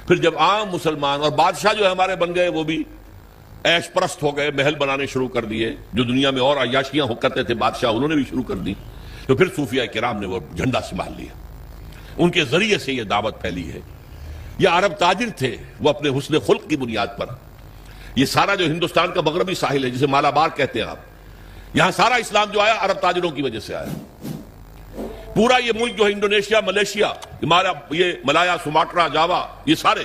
پھر جب عام مسلمان اور بادشاہ جو ہمارے بن گئے وہ بھی عیش پرست ہو گئے, محل بنانے شروع کر دیے, جو دنیا میں اور عیاشیاں ہو کرتے تھے بادشاہ انہوں نے بھی شروع کر دی. تو پھر صوفیاء کرام نے وہ جھنڈا سنبھال لیا, ان کے ذریعے سے یہ دعوت پھیلی ہے. یہ عرب تاجر تھے, وہ اپنے حسن خلق کی بنیاد پر, یہ سارا جو ہندوستان کا مغربی ساحل ہے جسے مالابار کہتے ہیں آپ, یہاں سارا اسلام جو آیا عرب تاجروں کی وجہ سے آیا. پورا یہ ملک جو ہے انڈونیشیا, ملیشیا, یہ ملایا, سماٹرا, جاوا, یہ سارے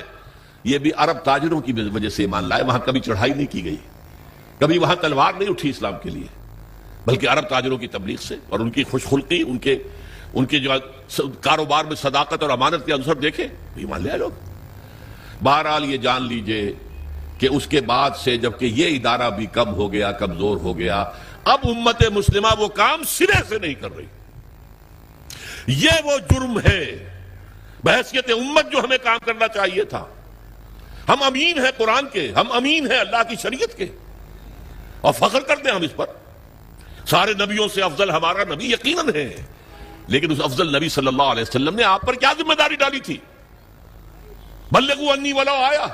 یہ بھی عرب تاجروں کی وجہ سے ایمان لائے. وہاں کبھی چڑھائی نہیں کی گئی, کبھی وہاں تلوار نہیں اٹھی اسلام کے لیے, بلکہ عرب تاجروں کی تبلیغ سے اور ان کی خوش خلقی, ان کے جو کاروبار میں صداقت اور امانت کے عنصر دیکھے ایمان لے آئے لوگ. بہرحال یہ جان لیجئے کہ اس کے بعد سے جبکہ یہ ادارہ بھی کم ہو گیا, کمزور ہو گیا, اب امت مسلمہ وہ کام سرے سے نہیں کر رہی. یہ وہ جرم ہے بحیثیت امت جو ہمیں کام کرنا چاہیے تھا. ہم امین ہیں قرآن کے, ہم امین ہیں اللہ کی شریعت کے, اور فخر کرتے ہیں ہم اس پر. سارے نبیوں سے افضل ہمارا نبی یقیناً ہے, لیکن اس افضل نبی صلی اللہ علیہ وسلم نے آپ پر کیا ذمہ داری ڈالی تھی؟ بلغوا انی ولو آیا،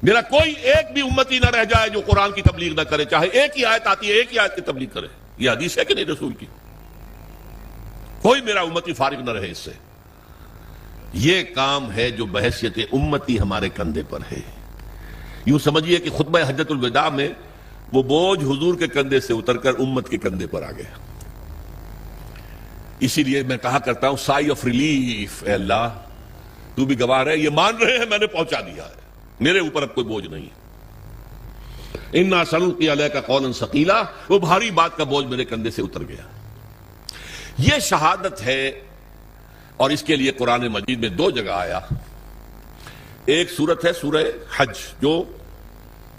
میرا کوئی ایک بھی امتی نہ رہ جائے جو قرآن کی تبلیغ نہ کرے، چاہے ایک ہی آیت آتی ہے ایک ہی آیت کی تبلیغ کرے۔ یہ حدیث ہے کہ نہیں رسول کی؟ کوئی میرا امتی فارغ نہ رہے اس سے۔ یہ کام ہے جو بحیثیت امتی ہمارے کندھے پر ہے۔ یوں سمجھیے کہ خطبہ حجۃ الوداع میں وہ بوجھ حضور کے کندھے سے اتر کر امت کے کندھے پر آ گیا۔ اسی لیے میں کہا کرتا ہوں سائی آف ریلیف، اے اللہ تو بھی گواہ ہے، یہ مان رہے ہیں میں نے پہنچا دیا ہے، میرے اوپر اب کوئی بوجھ نہیں۔ انا سنلقی علیک قولا ثقیلا، وہ بھاری بات کا بوجھ میرے کندھے سے اتر گیا۔ یہ شہادت ہے، اور اس کے لیے قرآن مجید میں دو جگہ آیا۔ ایک سورت ہے سورہ حج جو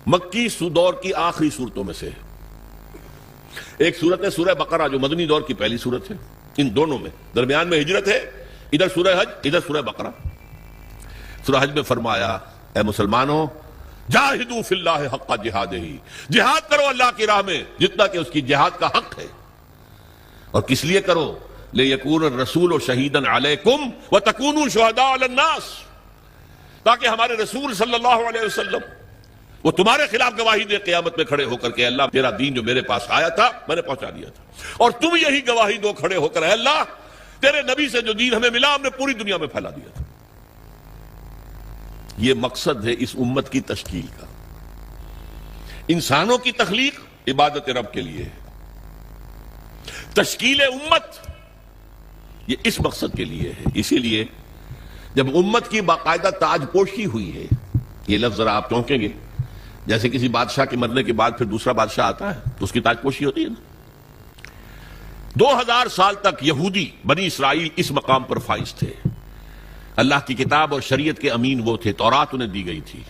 مکی دور کی آخری صورتوں میں سے، ایک سورت ہے سورہ بقرہ جو مدنی دور کی پہلی سورت ہے۔ ان دونوں میں درمیان میں ہجرت ہے، ادھر سورہ حج ادھر سورہ بقرہ۔ سورہ حج میں فرمایا اے مسلمانوں جاہدوا فی اللہ حق جہادہ، جہاد کرو اللہ کی راہ میں جتنا کہ اس کی جہاد کا حق ہے۔ اور کس لیے کرو؟ لِيَكُونَ الرَّسُولُ شَهِيدًا عَلَيْكُمْ وَتَكُونُوا شُهَدَاءَ عَلَى النَّاسِ، تاکہ ہمارے رسول صلی اللہ علیہ وسلم وہ تمہارے خلاف گواہی دے قیامت میں کھڑے ہو کر کہ اللہ تیرا دین جو میرے پاس آیا تھا میں نے پہنچا دیا تھا، اور تم یہی گواہی دو کھڑے ہو کر اے اللہ تیرے نبی سے جو دین ہمیں ملا ہم نے پوری دنیا میں پھیلا دیا تھا۔ یہ مقصد ہے اس امت کی تشکیل کا۔ انسانوں کی تخلیق عبادت رب کے لیے ہے، تشکیل امت یہ اس مقصد کے لیے ہے۔ اسی لیے جب امت کی باقاعدہ تاج پوشی ہوئی ہے، یہ لفظ ذرا آپ چونکیں گے، جیسے کسی بادشاہ کے مرنے کے بعد پھر دوسرا بادشاہ آتا ہے تو اس کی تاج پوشی ہوتی ہے نا۔ 2000 سال تک یہودی بنی اسرائیل اس مقام پر فائز تھے، اللہ کی کتاب اور شریعت کے امین وہ تھے، تورات انہیں دی گئی تھی،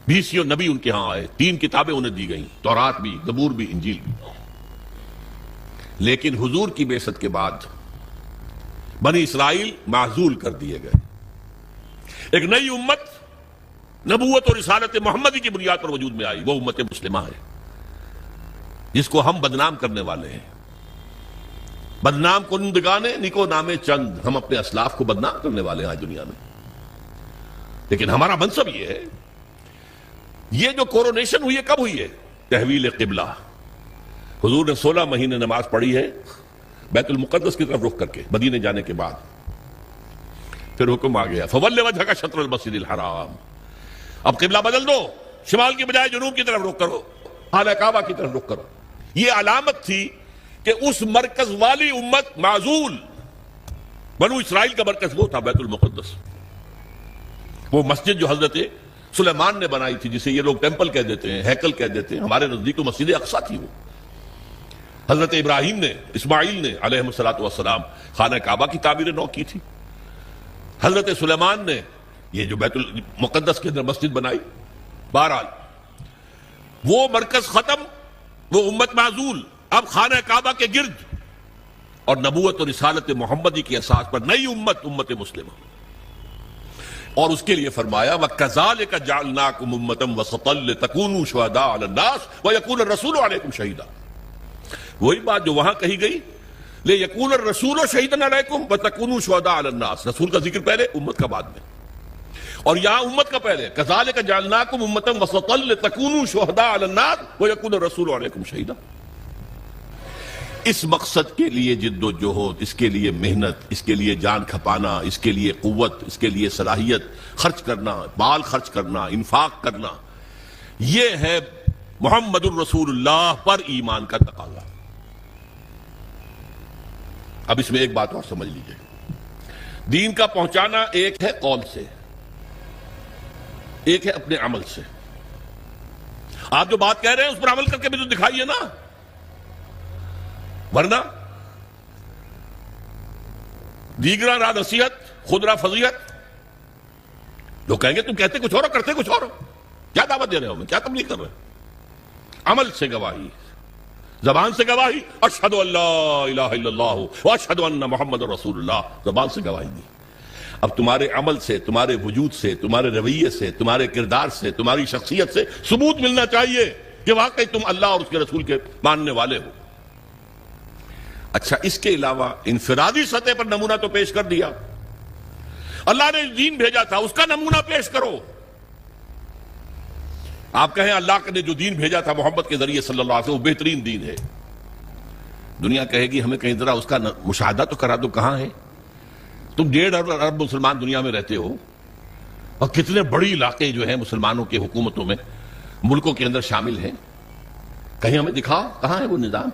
20 نبی ان کے ہاں آئے، 3 کتابیں انہیں دی گئیں، تورات بھی، زبور بھی، انجیل بھی۔ لیکن حضور کی بعثت کے بعد بنی اسرائیل معزول کر دیے گئے، ایک نئی امت نبوت اور رسالت محمدی کی بنیاد پر وجود میں آئی، وہ امت مسلمہ ہے جس کو ہم بدنام کرنے والے ہیں۔ بدنام کنندگانے نکو نامے چند، ہم اپنے اسلاف کو بدنام کرنے والے ہیں آج دنیا میں۔ لیکن ہمارا منصب یہ ہے، یہ جو کورونیشن ہوئی ہے کب ہوئی ہے؟ تحویل قبلہ، حضور نے 16 مہینے نماز پڑھی ہے بیت المقدس کی طرف رخ کر کے مدینے جانے کے بعد، پھر حکم آ گیا فَوَلِّ وَجْهَكَ شَطْرَ الْمَسْجِدِ الْحَرَامِ، اب قبلہ بدل دو، شمال کی بجائے جنوب کی طرف رخ کرو، خانہ کعبہ کی طرف رخ کرو۔ یہ علامت تھی کہ اس مرکز والی امت معزول، بنو اسرائیل کا مرکز وہ تھا بیت المقدس، وہ مسجد جو حضرت سلیمان نے بنائی تھی، جسے یہ لوگ ٹیمپل کہہ دیتے ہیں، ہیکل کہہ دیتے ہیں، ہمارے نزدیک تو مسجد اقصیٰ تھی وہ۔ حضرت ابراہیم نے، اسماعیل نے علیہ السلام خانہ کعبہ کی تعمیر نو کی تھی، حضرت سلیمان نے یہ جو بیت المقدس کے اندر مسجد بنائی۔ بہرحال وہ مرکز ختم، وہ امت معزول، اب خانہ کعبہ کے گرد اور نبوت اور رسالت محمدی کی اساس پر نئی امت، امت مسلمہ۔ اور اس کے لیے فرمایا وَكَذَلِكَ جَعَلْنَاكُمْ أُمَّةً وَسَطًا لِتَكُونُوا شُهَدَاءَ عَلَى النَّاسِ وَيَكُونَ الرَّسُولُ عَلَيْكُمْ شَهِيدًا، وہی بات جو وہاں کہی گئی لِيَكُونَ الرَّسُولُ شَهِيدًا عَلَيْكُمْ وَتَكُونُوا شُهَدَاءَ عَلَى النَّاسِ، رسول کا ذکر پہلے، امت کا بعد میں، اور یہاں امت کا پہلے كَذَلِكَ جَعَلْنَاكُمْ أُمَّةً وَسَطًا لِتَكُونُوا شُهَدَاءَ عَلَى النَّاسِ وَيَكُونَ الرَّسُولُ عَلَيْكُمْ شَهِيدًا۔ اس مقصد کے لیے جد و جہد، اس کے لیے محنت، اس کے لیے جان کھپانا، اس کے لیے قوت، اس کے لیے صلاحیت خرچ کرنا، مال خرچ کرنا، انفاق کرنا، یہ ہے محمد الرسول اللہ پر ایمان کا تقاضا۔ اب اس میں ایک بات اور سمجھ لیجئے، دین کا پہنچانا ایک ہے قول سے، ایک ہے اپنے عمل سے۔ آپ جو بات کہہ رہے ہیں اس پر عمل کر کے بھی تو دکھائیے نا، ورنہ دیگرہ را نصیحت خود را فضیحت، جو کہیں گے تم کہتے کچھ اور کرتے کچھ اور، کیا دعوت دے رہے ہو، میں کیا تبلیغ کر رہے ہیں؟ عمل سے گواہی، زبان سے گواہی اشہد ان لا الہ الا اللہ واشہد ان محمد رسول اللہ، زبان سے گواہی دی۔ اب تمہارے عمل سے، تمہارے وجود سے، تمہارے رویے سے، تمہارے کردار سے، تمہاری شخصیت سے ثبوت ملنا چاہیے کہ واقعی تم اللہ اور اس کے رسول کے ماننے والے ہو۔ اچھا، اس کے علاوہ انفرادی سطح پر نمونہ تو پیش کر دیا، اللہ نے دین بھیجا تھا اس کا نمونہ پیش کرو۔ آپ کہیں اللہ نے جو دین بھیجا تھا محمد کے ذریعے صلی اللہ علیہ وسلم وہ بہترین دین ہے، دنیا کہے گی ہمیں کہیں ذرا اس کا مشاہدہ تو کرا دو، کہاں ہے؟ تم 1.5 ارب مسلمان دنیا میں رہتے ہو اور کتنے بڑی علاقے جو ہیں مسلمانوں کی حکومتوں میں ملکوں کے اندر شامل ہیں، کہیں ہمیں دکھاؤ کہاں ہے وہ نظام؟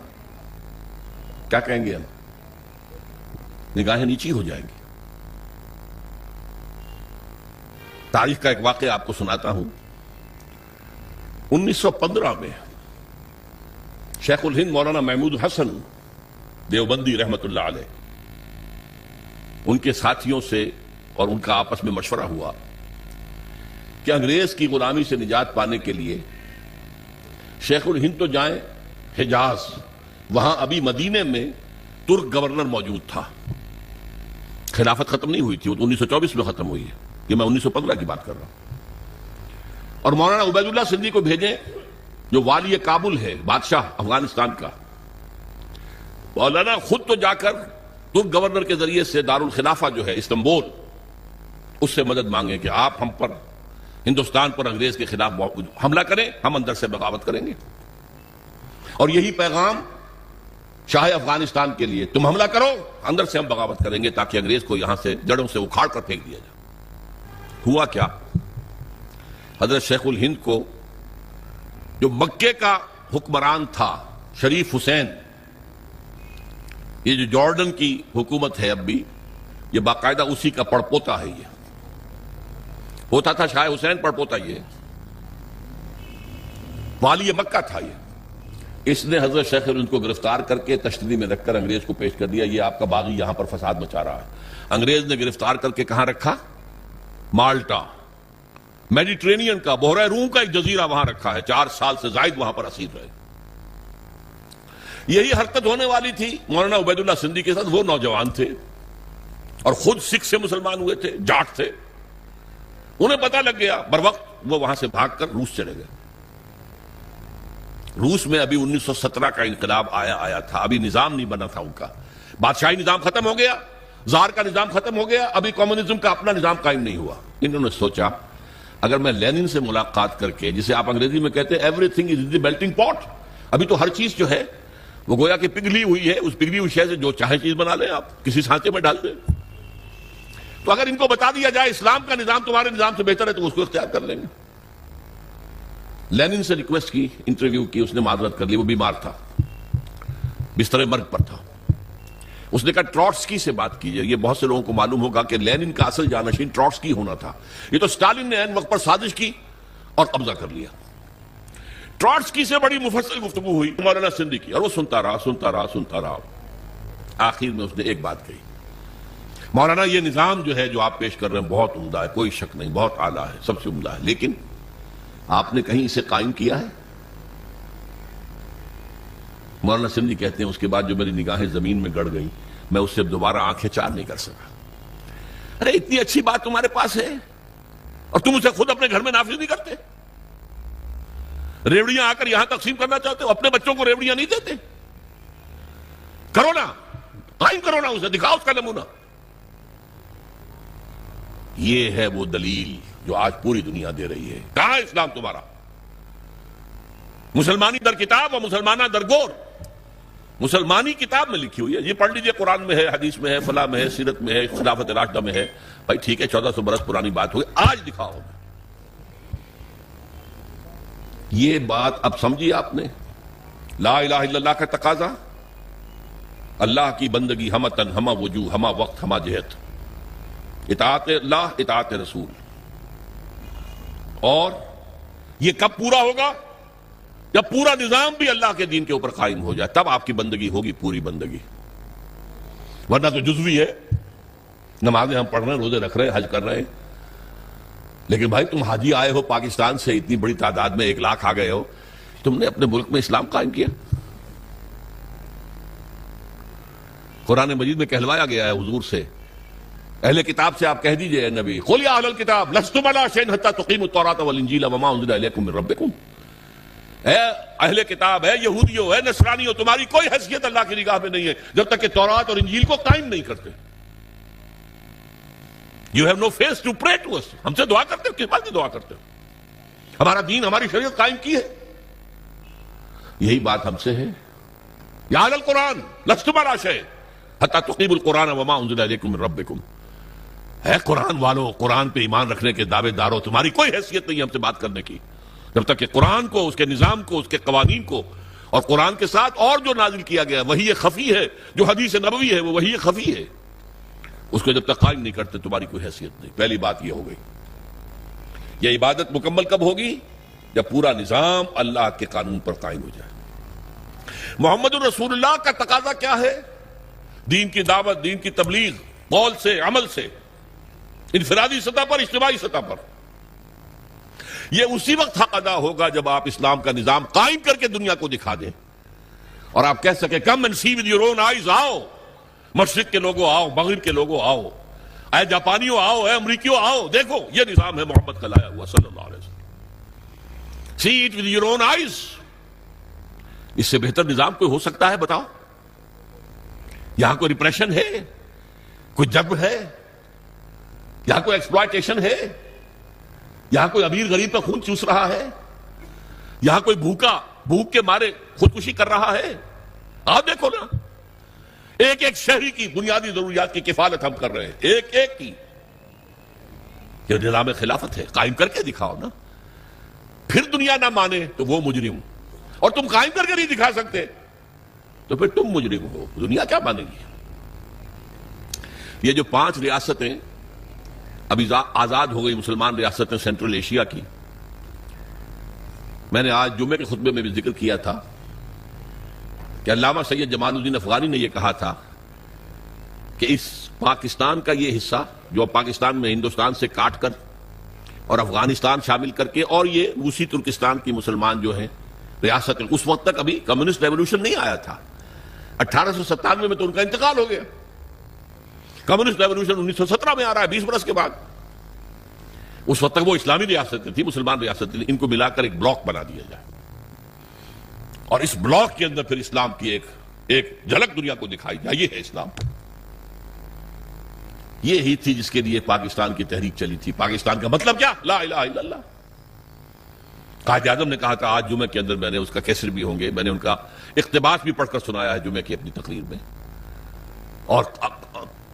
کیا کہیں گے ہم؟ نگاہیں نیچی ہو جائیں گی۔ تاریخ کا ایک واقعہ آپ کو سناتا ہوں۔ 1915 میں شیخ الہند مولانا محمود حسن دیوبندی رحمت اللہ علیہ، ان کے ساتھیوں سے اور ان کا آپس میں مشورہ ہوا کہ انگریز کی غلامی سے نجات پانے کے لیے شیخ الہند تو جائیں حجاز، وہاں ابھی مدینے میں ترک گورنر موجود تھا، خلافت ختم نہیں ہوئی تھی، وہ 1924 میں ختم ہوئی ہے، یہ میں 1915 کی بات کر رہا ہوں۔ اور مولانا عبید اللہ سندھی کو بھیجیں جو والی کابل ہے، بادشاہ افغانستان کا، مولانا خود تو جا کر ترک گورنر کے ذریعے سے دارالخلافہ جو ہے استنبول، اس سے مدد مانگیں کہ آپ ہم پر، ہندوستان پر انگریز کے خلاف حملہ کریں، ہم اندر سے بغاوت کریں گے۔ اور یہی پیغام شاہ افغانستان کے لیے، تم حملہ کرو اندر سے ہم بغاوت کریں گے تاکہ انگریز کو یہاں سے جڑوں سے اکھاڑ کر پھینک دیا جائے۔ ہوا کیا؟ حضرت شیخ الہند کو جو مکے کا حکمران تھا شریف حسین، یہ جو جارڈن کی حکومت ہے اب بھی، یہ باقاعدہ اسی کا پڑپوتا ہے، یہ ہوتا تھا شاہ حسین پڑپوتا، یہ والی مکہ تھا، یہ اس نے حضرت شیخ الہند کو گرفتار کر کے تشتری میں رکھ کر انگریز کو پیش کر دیا، یہ آپ کا باغی یہاں پر فساد مچا رہا ہے۔ انگریز نے گرفتار کر کے کہاں رکھا؟ مالٹا، میڈیٹرینین کا، بحیرہ روم کا ایک جزیرہ وہاں رکھا ہے، 4 سال سے زائد وہاں پر اسیر رہے۔ یہی حرکت ہونے والی تھی مولانا عبید اللہ سندھی کے ساتھ، وہ نوجوان تھے اور خود سکھ سے مسلمان ہوئے تھے، جاٹ تھے، انہیں پتہ لگ گیا، بروقت وہ وہاں سے بھاگ کر روس چلے گئے۔ روس میں ابھی 1917 کا انقلاب آیا تھا، ابھی نظام نہیں بنا تھا ان کا، بادشاہی نظام ختم ہو گیا، زار کا نظام ختم ہو گیا، ابھی کمیونزم کا اپنا نظام قائم نہیں ہوا۔ انہوں نے سوچا اگر میں لینن سے ملاقات کر کے، جسے آپ انگریزی میں کہتے ہیں every thing is in the melting پاٹ، ابھی تو ہر چیز جو ہے وہ گویا کہ پگھلی ہوئی ہے، اس پگھلی ہوئی شے سے جو چاہے چیز بنا لیں، آپ کسی سانچے میں ڈال دیں، تو اگر ان کو بتا دیا جائے اسلام کا نظام تمہارے نظام سے بہتر ہے تو اس کو اختیار کر لیں گے۔ لینن سے ریکویسٹ کی، انٹرویو کی، اس نے معذرت کر لی، وہ بیمار تھا، بستر مرگ پر تھا۔ اس نے کہا ٹروٹسکی سے بات کیجئے، یہ بہت سے لوگوں کو معلوم ہوگا کہ لینن کا اصل جانشین ٹروٹسکی ہونا تھا، یہ تو اسٹالن نے عین وقت پر سازش کی اور قبضہ کر لیا۔ ٹروٹسکی سے بڑی مفصل گفتگو ہوئی مولانا سندھی کی، اور وہ سنتا رہا، آخر میں اس نے ایک بات کہی، مولانا یہ نظام جو ہے جو آپ پیش کر رہے ہیں بہت عمدہ ہے، کوئی شک نہیں، بہت اعلیٰ ہے، سب سے عمدہ ہے، لیکن آپ نے کہیں اسے قائم کیا ہے؟ مولانا سندھی کہتے ہیں اس کے بعد جو میری نگاہیں زمین میں گڑ گئیں، میں اس سے دوبارہ آنکھیں چار نہیں کر سکا۔ ارے اتنی اچھی بات تمہارے پاس ہے اور تم اسے خود اپنے گھر میں نافذ نہیں کرتے، ریوڑیاں آ کر یہاں تقسیم کرنا چاہتے ہو، اپنے بچوں کو ریوڑیاں نہیں دیتے، کرو نا، قائم کرو نا، اسے دکھاؤ اس کا نمونہ۔ یہ ہے وہ دلیل جو آج پوری دنیا دے رہی ہے۔ کہاں ہے اسلام تمہارا؟ مسلمانی در کتاب اور مسلمانہ در گور، مسلمانی کتاب میں لکھی ہوئی ہے، یہ پڑھ لیجئے، قرآن میں ہے، حدیث میں ہے، فلاں میں ہے، سیرت میں ہے، خلافت راشدہ میں ہے۔ بھائی ٹھیک ہے 1400 برس پرانی بات ہوئی، آج دکھاؤ۔ یہ بات اب سمجھی آپ نے؟ لا الہ الا اللہ کا تقاضا، اللہ کی بندگی ہمہ تن، ہمہ وجوہ، ہمہ وقت، ہمہ جہت، اطاعت اللہ، اطاعت رسول۔ اور یہ کب پورا ہوگا؟ جب پورا نظام بھی اللہ کے دین کے اوپر قائم ہو جائے، تب آپ کی بندگی ہوگی پوری بندگی، ورنہ تو جزوی ہے، نمازیں ہم پڑھ رہے ہیں، روزے رکھ رہے ہیں، حج کر رہے ہیں، لیکن بھائی تم حاجی آئے ہو پاکستان سے، اتنی بڑی تعداد میں 1 لاکھ آ گئے ہو، تم نے اپنے ملک میں اسلام قائم کیا؟ قرآن مجید میں کہلوایا گیا ہے حضور سے، اہل کتاب سے آپ کہہ دیجئے اے نبی، قُلْ يَا أَهْلَ الْكِتَابِ لَسْتُمْ عَلَىٰ شَيْءٍ حَتَّىٰ تُقِیمُوا التَّوْرَاةَ وَالْإِنجِیلَ وَمَا أُنزِلَ إِلَیکُم مِّن رَبِّکُم۔ ہے اہل کتاب، ہے یہودیوں، ہے نصرانیوں، تمہاری کوئی حیثیت اللہ کی نگاہ میں نہیں ہے جب تک کہ تورات اور انجیل کو قائم نہیں کرتے. You have no face to pray to us. ہم سے دعا کرتے ہو، کس بات کی دعا کرتے ہو؟ ہمارا دین، ہماری شریعت قائم کی ہے. یہی بات ہم سے ہے. یا اہل القرآن لستم علی شیء حتی تقیموا القرآن وما انزل الیکم من ربکم. ہے قرآن والو، قرآن پہ ایمان رکھنے کے دعوے دارو، تمہاری کوئی حیثیت نہیں ہے ہم سے بات کرنے کی جب تک کہ قرآن کو، اس کے نظام کو، اس کے قوانین کو، اور قرآن کے ساتھ اور جو نازل کیا گیا وہی خفی ہے، جو حدیث نبوی ہے وہ وہی خفی ہے، اس کو جب تک قائم نہیں کرتے تمہاری کوئی حیثیت نہیں. پہلی بات یہ ہو گئی. یہ عبادت مکمل کب ہوگی؟ جب پورا نظام اللہ کے قانون پر قائم ہو جائے. محمد الرسول اللہ کا تقاضا کیا ہے؟ دین کی دعوت، دین کی تبلیغ، قول سے، عمل سے، انفرادی سطح پر، اجتماعی سطح پر. یہ اسی وقت حق ادا ہوگا جب آپ اسلام کا نظام قائم کر کے دنیا کو دکھا دیں اور آپ کہہ سکیں come and see with your own eyes. آؤ مشرق کے لوگوں، آؤ مغرب کے لوگوں، آؤ اے جاپانیوں، آؤ اے امریکیوں، آؤ دیکھو یہ نظام ہے محمد کا لایا ہوا صلی اللہ علیہ وسلم. See it with your own eyes. اس سے بہتر نظام کوئی ہو سکتا ہے؟ بتاؤ. یہاں کوئی ریپریشن ہے؟ کوئی جبر ہے؟ یہاں کوئی ایکسپلائٹیشن ہے؟ یہاں کوئی امیر غریب کا خون چوس رہا ہے؟ یہاں کوئی بھوک کے مارے خودکشی کر رہا ہے؟ آپ دیکھو نا، ایک ایک شہری کی بنیادی ضروریات کی کفالت ہم کر رہے ہیں، ایک ایک کی. یہ نظام خلافت ہے، قائم کر کے دکھاؤ نا. پھر دنیا نہ مانے تو وہ مجرم، اور تم قائم کر کے نہیں دکھا سکتے تو پھر تم مجرم ہو. دنیا کیا مانے گی؟ یہ جو 5 ریاستیں ابھی آزاد ہو گئی، مسلمان ریاستیں سینٹرل ایشیا کی، میں نے آج جمعے کے خطبے میں بھی ذکر کیا تھا کہ علامہ سید جمال الدین افغانی نے یہ کہا تھا کہ اس پاکستان کا یہ حصہ جو پاکستان میں ہندوستان سے کاٹ کر اور افغانستان شامل کر کے، اور یہ روسی ترکستان کی مسلمان جو ہیں ریاستیں، اس وقت تک ابھی کمیونسٹ ریولوشن نہیں آیا تھا. 1897 میں تو ان کا انتقال ہو گیا. کمیونسٹ ریولوشن 1917 میں آ رہا ہے، 20 برس کے بعد. اس وقت تک وہ اسلامی ریاستیں تھیں، مسلمان ریاستیں تھیں. ان کو ملا کر ایک بلاک بنا دیا جائے اور اس بلاک کے اندر پھر اسلام کی ایک جھلک دنیا کو دکھائی جائے. یہ ہے اسلام. یہ ہی تھی جس کے لیے پاکستان کی تحریک چلی تھی. پاکستان کا مطلب کیا؟ لا الہ الا اللہ. قائد اعظم نے کہا تھا، آج جمعے کے اندر میں نے اس کا کیسر بھی ہوں گے، میں نے ان کا اقتباس بھی پڑھ کر سنایا ہے جمعے کی اپنی تقریر میں. اور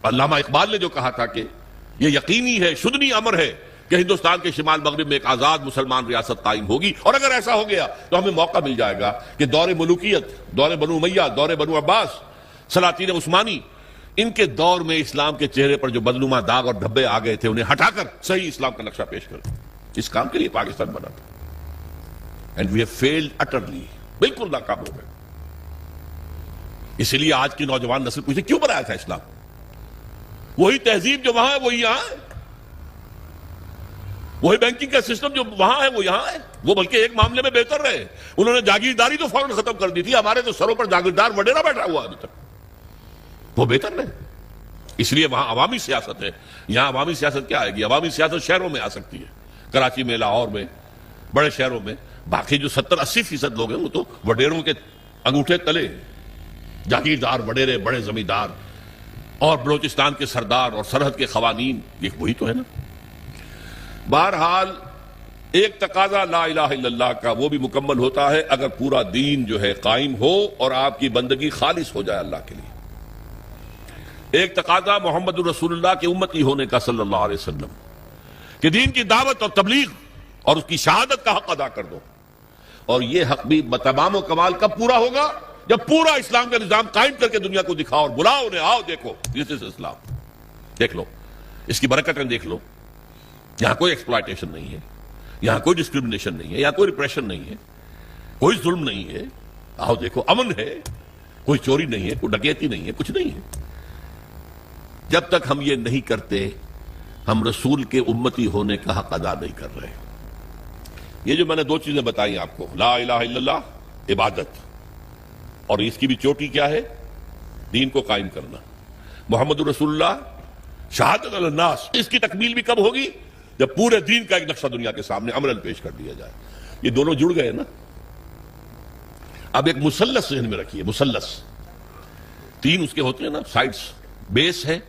علامہ اقبال نے جو کہا تھا کہ یہ یقینی ہے، شدنی امر ہے کہ ہندوستان کے شمال مغرب میں ایک آزاد مسلمان ریاست قائم ہوگی، اور اگر ایسا ہو گیا تو ہمیں موقع مل جائے گا کہ دور ملوکیت، دور بنو امیہ، دور بنو عباس، سلاطین عثمانی، ان کے دور میں اسلام کے چہرے پر جو بدنما داغ اور دھبے آ گئے تھے انہیں ہٹا کر صحیح اسلام کا نقشہ پیش کر. اس کام کے لیے پاکستان بنا تھا. And we have failed utterly. بالکل ناکام ہو گئے. اسی لیے آج کی نوجوان نسل پوچھے کیوں بنایا تھا اسلام؟ وہی تہذیب جو وہاں ہے وہی یہاں ہے، وہی بینکنگ کا سسٹم جو وہاں ہے وہ یہاں ہے. وہ بلکہ ایک معاملے میں بہتر رہے، انہوں نے جاگیرداری تو فوراً ختم کر دی تھی. ہمارے تو سروں پر جاگیردار وڈیرا بیٹھا ہوا ابھی تک. وہ بہتر رہے. اس لیے وہاں عوامی سیاست ہے. یہاں عوامی سیاست کیا آئے گی؟ عوامی سیاست شہروں میں آ سکتی ہے، کراچی میں، لاہور میں، بڑے شہروں میں. باقی جو 70-80% لوگ ہیں وہ تو وڈیروں کے انگوٹھے تلے، جاگیردار وڈیرے، بڑے زمیندار، اور بلوچستان کے سردار اور سرحد کے قوانین، یہ وہی تو ہے نا. بہرحال ایک تقاضا لا الہ الا اللہ کا وہ بھی مکمل ہوتا ہے اگر پورا دین جو ہے قائم ہو اور آپ کی بندگی خالص ہو جائے اللہ کے لیے. ایک تقاضا محمد الرسول اللہ کے امتی ہونے کا صلی اللہ علیہ وسلم، کہ دین کی دعوت اور تبلیغ اور اس کی شہادت کا حق ادا کر دو. اور یہ حق بھی بتمام و کمال کب پورا ہوگا؟ جب پورا اسلام کا نظام قائم کر کے دنیا کو دکھاؤ اور بلاؤ انہیں، آؤ دیکھو دس از اسلام، دیکھ لو اس کی برکتیں، دیکھ لو یہاں کوئی ایکسپلائٹیشن نہیں ہے، یہاں کوئی ڈسکریمنیشن نہیں ہے، یہاں کوئی ریپریشن نہیں ہے، کوئی ظلم نہیں ہے. آؤ دیکھو، امن ہے، کوئی چوری نہیں ہے، کوئی ڈکیتی نہیں ہے، کچھ نہیں ہے. جب تک ہم یہ نہیں کرتے ہم رسول کے امتی ہونے کا حق ادا نہیں کر رہے. یہ جو میں نے 2 چیزیں بتائی آپ کو، لا الہ الا اللہ عبادت، اور اس کی بھی چوٹی کیا ہے؟ دین کو قائم کرنا. محمد رسول اللہ شہادت علی الناس، اس کی تکمیل بھی کب ہوگی؟ جب پورے دین کا ایک نقشہ دنیا کے سامنے عملاً پیش کر دیا جائے. یہ دونوں جڑ گئے نا. اب ایک مثلث ذہن میں رکھیے، مثلث تین اس کے ہوتے ہیں نا سائڈس، بیس ہے،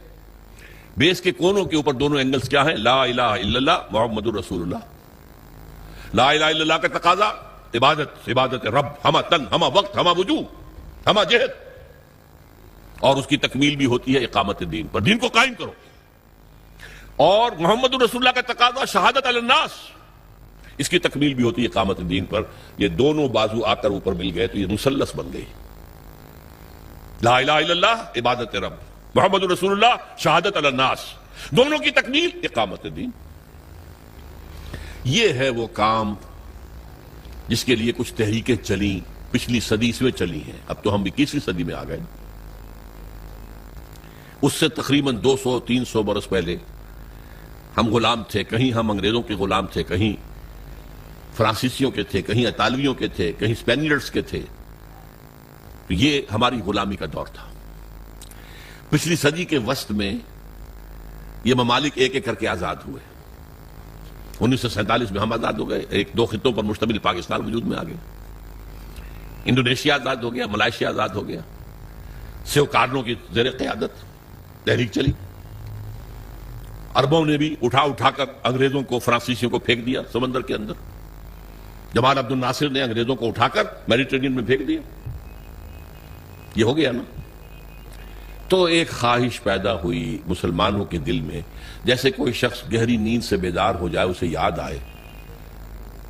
بیس کے کونوں کے اوپر دونوں اینگلز کیا ہیں؟ لا الہ الا اللہ محمد الرسول اللہ۔ لا الہ الا اللہ کا تقاضا عبادت، عبادت رب، ہمہ تن، ہمہ وقت، ہمہ وجود، ہمہ جہد، اور اس کی تکمیل بھی ہوتی ہے اقامت دین پر، دین کو قائم کرو۔ اور محمد الرسول اللہ کا تقاضا شہادت علی الناس، اس کی تکمیل بھی ہوتی ہے اقامت دین پر۔ یہ دونوں بازو آ کر اوپر مل گئے تو یہ مثلث بن گئی، لا الہ الا اللہ عبادت رب، محمد الرسول اللہ شہادت علی الناس، دونوں کی تکمیل اقامت دین۔ یہ ہے وہ کام جس کے لیے کچھ تحریکیں چلیں، پچھلی صدی میں چلی ہیں، اب تو ہم 21ویں صدی میں آ گئے۔ اس سے تقریباً 200-300 برس پہلے ہم غلام تھے، کہیں ہم انگریزوں کے غلام تھے، کہیں فرانسیسیوں کے تھے، کہیں اطالویوں کے تھے، کہیں اسپینیئرز کے تھے۔ تو یہ ہماری غلامی کا دور تھا۔ پچھلی صدی کے وسط میں یہ ممالک ایک ایک کر کے آزاد ہوئے۔ 1947 میں ہم آزاد ہو گئے، ایک دو خطوں پر مشتمل پاکستان وجود میں آ گئے۔ انڈونیشیا آزاد ہو گیا، ملائیشیا آزاد ہو گیا، سیو کارنوں کی زیر قیادت تحریک چلی۔ عربوں نے بھی اٹھا اٹھا کر انگریزوں کو، فرانسیسیوں کو پھینک دیا سمندر کے اندر۔ جمال عبد الناصر نے انگریزوں کو اٹھا کر میڈیٹرینین میں پھینک دیا۔ یہ ہو گیا نا۔ تو ایک خواہش پیدا ہوئی مسلمانوں کے دل میں، جیسے کوئی شخص گہری نیند سے بیدار ہو جائے، اسے یاد آئے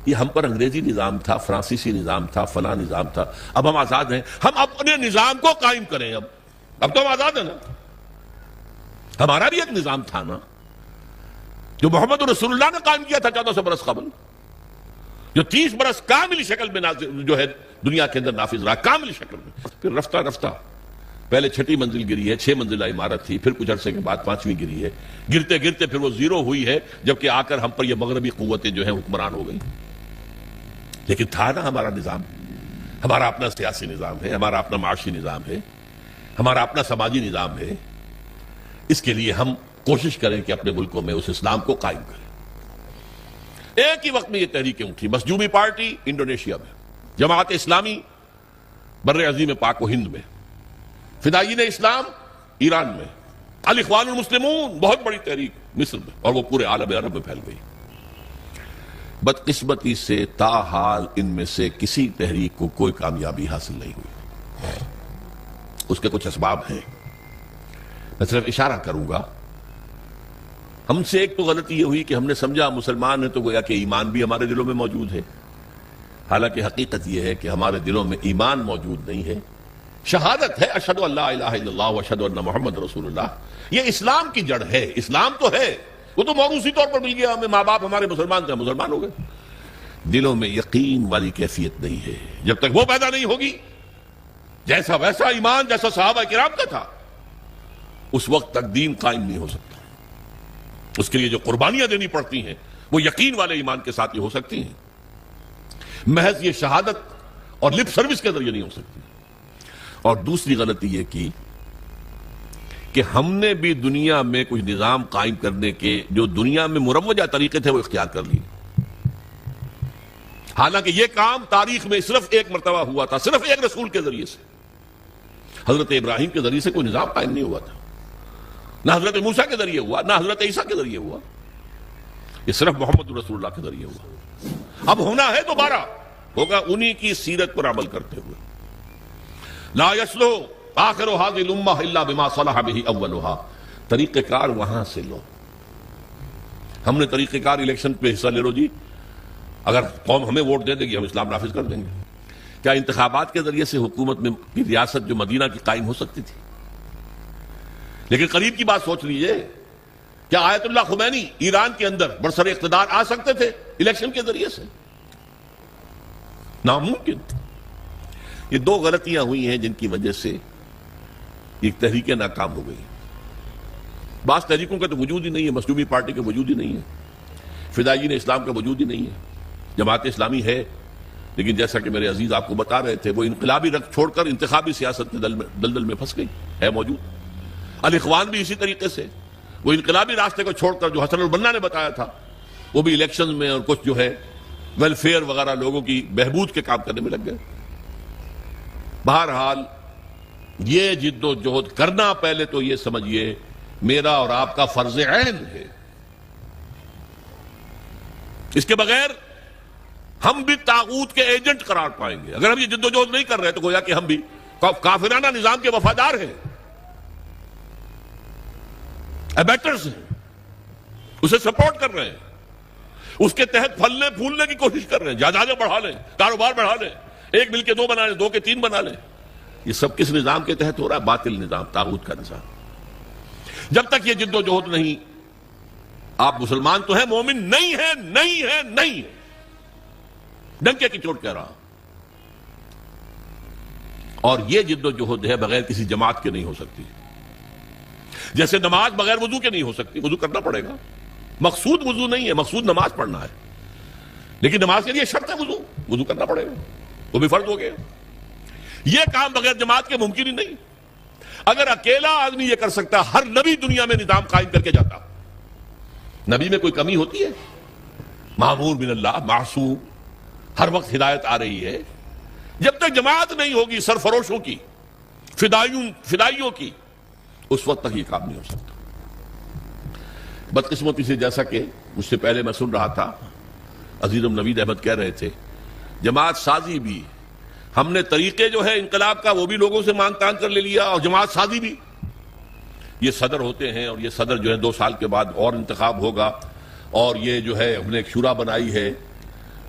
یہ ہم پر انگریزی نظام تھا، فرانسیسی نظام تھا، فلاں نظام تھا، اب ہم آزاد ہیں، ہم اپنے نظام کو قائم کریں۔ اب تو ہم آزاد ہیں نا، ہمارا بھی ایک نظام تھا نا جو محمد رسول اللہ نے قائم کیا تھا 1400 برس قبل، جو 30 برس کامل شکل میں جو ہے دنیا کے اندر نافذ رہا، کامل شکل میں۔ پھر رفتہ رفتہ پہلے 6ٹھی منزل گری ہے، 6 منزلہ عمارت تھی، پھر کچھ عرصے کے بعد 5ویں گری ہے، گرتے گرتے پھر وہ 0 ہوئی ہے، جبکہ آ کر ہم پر یہ مغربی قوتیں جو ہیں حکمران ہو گئی۔ لیکن تھا نا ہمارا نظام، ہمارا اپنا سیاسی نظام ہے، ہمارا اپنا معاشی نظام ہے، ہمارا اپنا سماجی نظام ہے۔ اس کے لیے ہم کوشش کریں کہ اپنے ملکوں میں اس اسلام کو قائم کریں۔ ایک ہی وقت میں یہ تحریکیں اٹھی، مظلومی پارٹی انڈونیشیا میں، جماعت اسلامی بر عظیم پاک و ہند میں، فدائین اسلام ایران میں، الاخوان المسلمون بہت بڑی تحریک مصر میں، اور وہ پورے عالم عرب میں پھیل گئی۔ بدقسمتی سے تاحال ان میں سے کسی تحریک کو کوئی کامیابی حاصل نہیں ہوئی۔ اس کے کچھ اسباب ہیں، میں صرف اشارہ کروں گا۔ ہم سے ایک تو غلطی یہ ہوئی کہ ہم نے سمجھا مسلمان ہیں تو گویا کہ ایمان بھی ہمارے دلوں میں موجود ہے، حالانکہ حقیقت یہ ہے کہ ہمارے دلوں میں ایمان موجود نہیں ہے، شہادت ہے اشہد ان لا الہ الا اللہ و اشہد ان محمد رسول اللہ۔ یہ اسلام کی جڑ ہے، اسلام تو ہے، وہ تو موروثی طور پر مل گیا ہمیں، ماں باپ ہمارے مسلمان تھے، مسلمان ہو گئے۔ دلوں میں یقین والی کیفیت نہیں ہے، جب تک وہ پیدا نہیں ہوگی، جیسا ویسا ایمان جیسا صحابہ کرام کا تھا، اس وقت تک دین قائم نہیں ہو سکتا۔ اس کے لیے جو قربانیاں دینی پڑتی ہیں وہ یقین والے ایمان کے ساتھ ہی ہو سکتی ہیں، محض یہ شہادت اور لپ سروس کے ذریعے نہیں ہو سکتی۔ اور دوسری غلطی یہ کی کہ ہم نے بھی دنیا میں کچھ نظام قائم کرنے کے جو دنیا میں مروجہ طریقے تھے وہ اختیار کر لیے، حالانکہ یہ کام تاریخ میں صرف ایک مرتبہ ہوا تھا، صرف ایک رسول کے ذریعے سے۔ حضرت ابراہیم کے ذریعے سے کوئی نظام قائم نہیں ہوا تھا، نہ حضرت موسیٰ کے ذریعے ہوا، نہ حضرت عیسیٰ کے ذریعے ہوا، یہ صرف محمد رسول اللہ کے ذریعے ہوا۔ اب ہونا ہے دوبارہ، ہوگا انہی کی سیرت پر عمل کرتے ہوئے۔ لا یصلح آخر هذه الامہ الا بما صلح به اولها، طریقہ کار وہاں سے لو۔ ہم نے طریقہ کار الیکشن پہ حصہ لے لو جی، اگر قوم ہمیں ووٹ دے دے گی ہم اسلام نافذ کر دیں گے۔ کیا انتخابات کے ذریعے سے حکومت میں کی ریاست جو مدینہ کی قائم ہو سکتی تھی؟ لیکن قریب کی بات سوچ لیجئے، کیا آیت اللہ خمینی ایران کے اندر برسر اقتدار آ سکتے تھے الیکشن کے ذریعے سے؟ ناممکن۔ یہ دو غلطیاں ہوئی ہیں جن کی وجہ سے یہ تحریکیں ناکام ہو گئی۔ بعض تحریکوں کا تو وجود ہی نہیں ہے، مظلومی پارٹی کا وجود ہی نہیں ہے، فدائین اسلام کا وجود ہی نہیں ہے، جماعت اسلامی ہے، لیکن جیسا کہ میرے عزیز آپ کو بتا رہے تھے وہ انقلابی رخ چھوڑ کر انتخابی سیاست کے دلدل میں پھنس گئی ہے موجود۔ الاخوان بھی اسی طریقے سے، وہ انقلابی راستے کو چھوڑ کر جو حسن البنا نے بتایا تھا وہ بھی الیکشن میں اور کچھ جو ہے ویلفیئر وغیرہ لوگوں کی بہبود کے کام کرنے میں لگ گئے۔ بہرحال یہ جد و جہد کرنا پہلے تو یہ سمجھیے میرا اور آپ کا فرض عین ہے. اس کے بغیر ہم بھی طاغوت کے ایجنٹ قرار پائیں گے. اگر ہم یہ جد و جہد نہیں کر رہے تو گویا کہ ہم بھی کافرانہ نظام کے وفادار ہیں, ایبیٹرز ہیں, اسے سپورٹ کر رہے ہیں, اس کے تحت پھلنے پھولنے کی کوشش کر رہے ہیں, جائیدادیں بڑھا لیں, کاروبار بڑھا لیں, 1 مل کے 2 بنا لیں, 2 کے 3 بنا لیں. یہ سب کس نظام کے تحت ہو رہا ہے؟ باطل نظام, طاغوت کا نظام. جب تک یہ جد و جہد نہیں, آپ مسلمان تو ہیں, مومن نہیں ہے, نہیں ہے, نہیں ہے. ڈنکے کی چوٹ کہہ رہا ہوں. اور یہ جد و جہد ہے بغیر کسی جماعت کے نہیں ہو سکتی. جیسے نماز بغیر وضو کے نہیں ہو سکتی, وضو کرنا پڑے گا. مقصود وضو نہیں ہے, مقصود نماز پڑھنا ہے, لیکن نماز کے لیے شرط ہے وضو کرنا پڑے گا, وہ بھی فرض ہو گیا. یہ کام بغیر جماعت کے ممکن ہی نہیں. اگر اکیلا آدمی یہ کر سکتا, ہر نبی دنیا میں نظام قائم کر کے جاتا. نبی میں کوئی کمی ہوتی ہے؟ معمور من اللہ, معصوم, ہر وقت ہدایت آ رہی ہے. جب تک جماعت نہیں ہوگی سرفروشوں کی, فدائیوں کی, اس وقت تک یہ کام نہیں ہو سکتا. بدقسمتی سے جیسا کہ مجھ سے پہلے میں سن رہا تھا, عزیزم نوید احمد کہہ رہے تھے جماعت سازی بھی, ہم نے طریقے جو ہے انقلاب کا وہ بھی لوگوں سے مانگ تان کر لے لیا, اور جماعت سازی بھی. یہ صدر ہوتے ہیں, اور یہ صدر جو ہے 2 سال کے بعد اور انتخاب ہوگا, اور یہ جو ہے ہم نے ایک شورا بنائی ہے,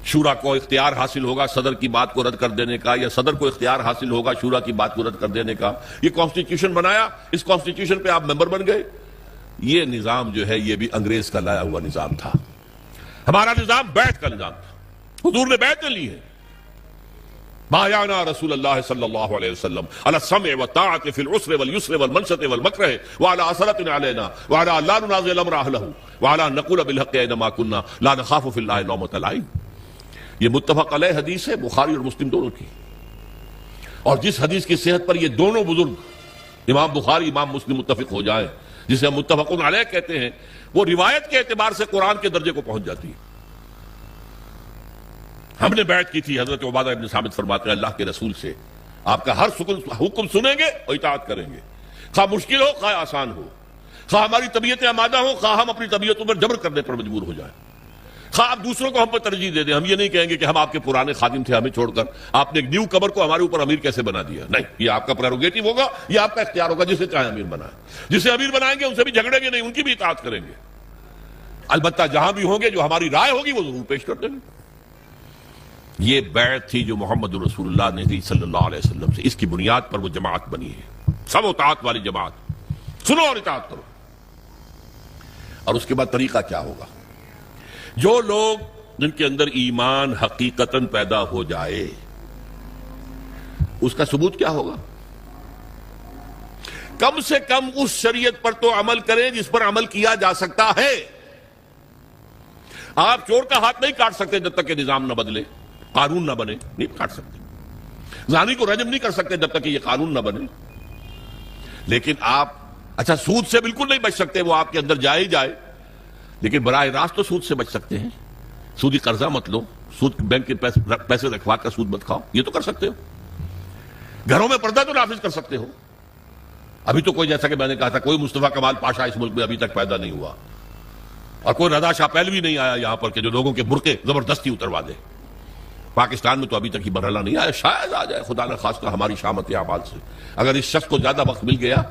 شورا کو اختیار حاصل ہوگا صدر کی بات کو رد کر دینے کا, یا صدر کو اختیار حاصل ہوگا شورا کی بات کو رد کر دینے کا. یہ کانسٹیٹیوشن بنایا, اس کانسٹیٹیوشن پہ آپ ممبر بن گئے. یہ نظام جو ہے یہ بھی انگریز کا لایا ہوا نظام تھا. ہمارا نظام بیعت کا نظام تھا, حضور نے بیعت لی ہے. بایعنا رسول اللہ صلی اللہ علیہ وسلم علی السمع والطاعۃ فی العسر والیسر والمنشط والمکرہ وعلی اثرۃ علینا وعلی لا ننازع الامر اہلہ وعلی ان نقول بالحق اینما کنا لا نخاف فی اللہ لومۃ لائم. یہ متفق علیہ حدیث ہے, بخاری اور مسلم دونوں کی. اور جس حدیث کی صحت پر یہ دونوں بزرگ امام بخاری امام مسلم متفق ہو جائیں, جسے ہم متفق علیہ کہتے ہیں, وہ روایت کے اعتبار سے قرآن کے درجے کو پہنچ جاتی ہے. ہم نے بیعت کی تھی, حضرت عبادہ ابن ثابت فرماتے ہیں اللہ کے رسول سے آپ کا ہر حکم سنیں گے اور اطاعت کریں گے, خواہ مشکل ہو خواہ آسان ہو, خواہ ہماری طبیعتیں آمادہ ہو خواہ ہم اپنی طبیعتوں پر جبر کرنے پر مجبور ہو جائیں, خواہ آپ دوسروں کو ہم پر ترجیح دے دیں. ہم یہ نہیں کہیں گے کہ ہم آپ کے پرانے خادم تھے, ہمیں چھوڑ کر آپ نے ایک نیو کمر کو ہمارے اوپر امیر کیسے بنا دیا. نہیں, یہ آپ کا پریروگیٹو ہوگا, یہ آپ کا اختیار ہوگا, جسے چاہے امیر بنائیں. جسے امیر بنائیں گے ان سے بھی جھگڑیں گے نہیں, ان کی بھی اطاعت کریں گے. البتہ جہاں بھی ہوں گے جو ہماری رائے ہوگی وہ ضرور پیش کر دیں گے. یہ بیعت تھی جو محمد رسول اللہ نے دی صلی اللہ علیہ وسلم سے, اس کی بنیاد پر وہ جماعت بنی ہے, سب اطاعت والی جماعت. سنو اور اطاعت کرو. اور اس کے بعد طریقہ کیا ہوگا؟ جو لوگ جن کے اندر ایمان حقیقتاً پیدا ہو جائے, اس کا ثبوت کیا ہوگا؟ کم سے کم اس شریعت پر تو عمل کریں جس پر عمل کیا جا سکتا ہے. آپ چور کا ہاتھ نہیں کاٹ سکتے جب تک کہ نظام نہ بدلے, قانون نہ بنے, نہیں کاٹ سکتے. زانی کو رجم نہیں کر سکتے جب تک کہ یہ قانون نہ بنے. لیکن آپ اچھا سود سے بالکل نہیں بچ سکتے, وہ آپ کے اندر جائے ہی جائے, لیکن براہ راست تو سود سے بچ سکتے ہیں. سودی قرضہ مت لو, سود بینک کے پیسے رکھوا کر سود مت کھاؤ, یہ تو کر سکتے ہو. گھروں میں پردہ تو نافذ کر سکتے ہو. ابھی تو کوئی, جیسا کہ میں نے کہا تھا, کوئی مصطفیٰ کمال پاشا اس ملک میں ابھی تک پیدا نہیں ہوا, اور کوئی رضا شاہ پہلوی نہیں آیا یہاں پر کہ جو لوگوں کے برقعے زبردستی اتروا دے. پاکستان میں تو ابھی تک ہی مرحلہ نہیں آیا, شاید آ جائے خدا نہ خواستہ ہماری شامت اعمال سے. اگر اس شخص کو زیادہ وقت مل گیا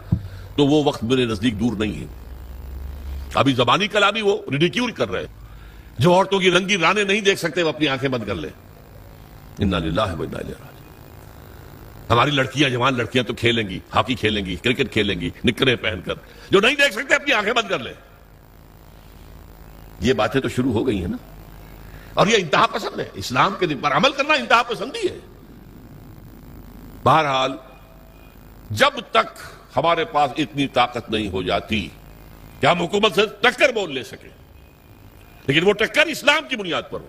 تو وہ وقت میرے نزدیک دور نہیں ہے. ابھی زبانی کلامی وہ ریڈیکیول کر رہے ہیں. جو عورتوں کی رنگی رانے نہیں دیکھ سکتے وہ اپنی آنکھیں بند کر لیں. انا للہ و انا الیہ راجعون. ہماری لڑکیاں, جوان لڑکیاں تو کھیلیں گی, ہاکی کھیلیں گی, کرکٹ کھیلیں گی نکریں پہن کر. جو نہیں دیکھ سکتے اپنی آنکھیں بند کر لیں. یہ باتیں تو شروع ہو گئی ہیں نا, اور یہ انتہا پسند ہے. اسلام کے پر عمل کرنا انتہا پسندی ہے. بہرحال جب تک ہمارے پاس اتنی طاقت نہیں ہو جاتی کہ ہم حکومت سے ٹکر بول لے سکیں, لیکن وہ ٹکر اسلام کی بنیاد پر ہو,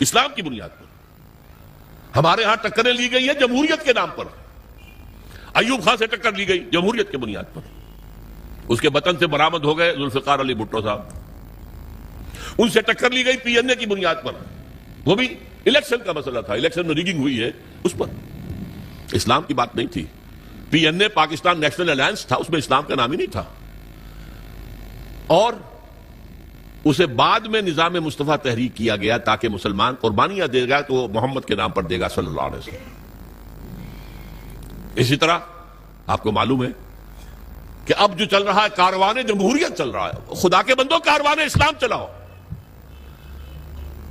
اسلام کی بنیاد پر. ہمارے ہاں ٹکریں لی گئی ہیں جمہوریت کے نام پر. ایوب خان سے ٹکر لی گئی جمہوریت کے بنیاد پر. اس کے وطن سے برآمد ہو گئے ذوالفقار علی بھٹو صاحب, ان سے ٹکر لی گئی پی این اے کی بنیاد پر. وہ بھی الیکشن کا مسئلہ تھا, الیکشن میں ریگنگ ہوئی ہے اس پر. اسلام کی بات نہیں تھی. پی این اے پاکستان نیشنل الائنس تھا, اس میں اسلام کا نام ہی نہیں تھا. اور اسے بعد میں نظام مصطفیٰ تحریک کیا گیا تاکہ مسلمان قربانیاں دے گا تو وہ محمد کے نام پر دے گا صلی اللہ علیہ وسلم. اسی طرح آپ کو معلوم ہے کہ اب جو چل رہا ہے کاروان جمہوریت چل رہا ہے. خدا کے بندوں, کاروان اسلام چلاؤ.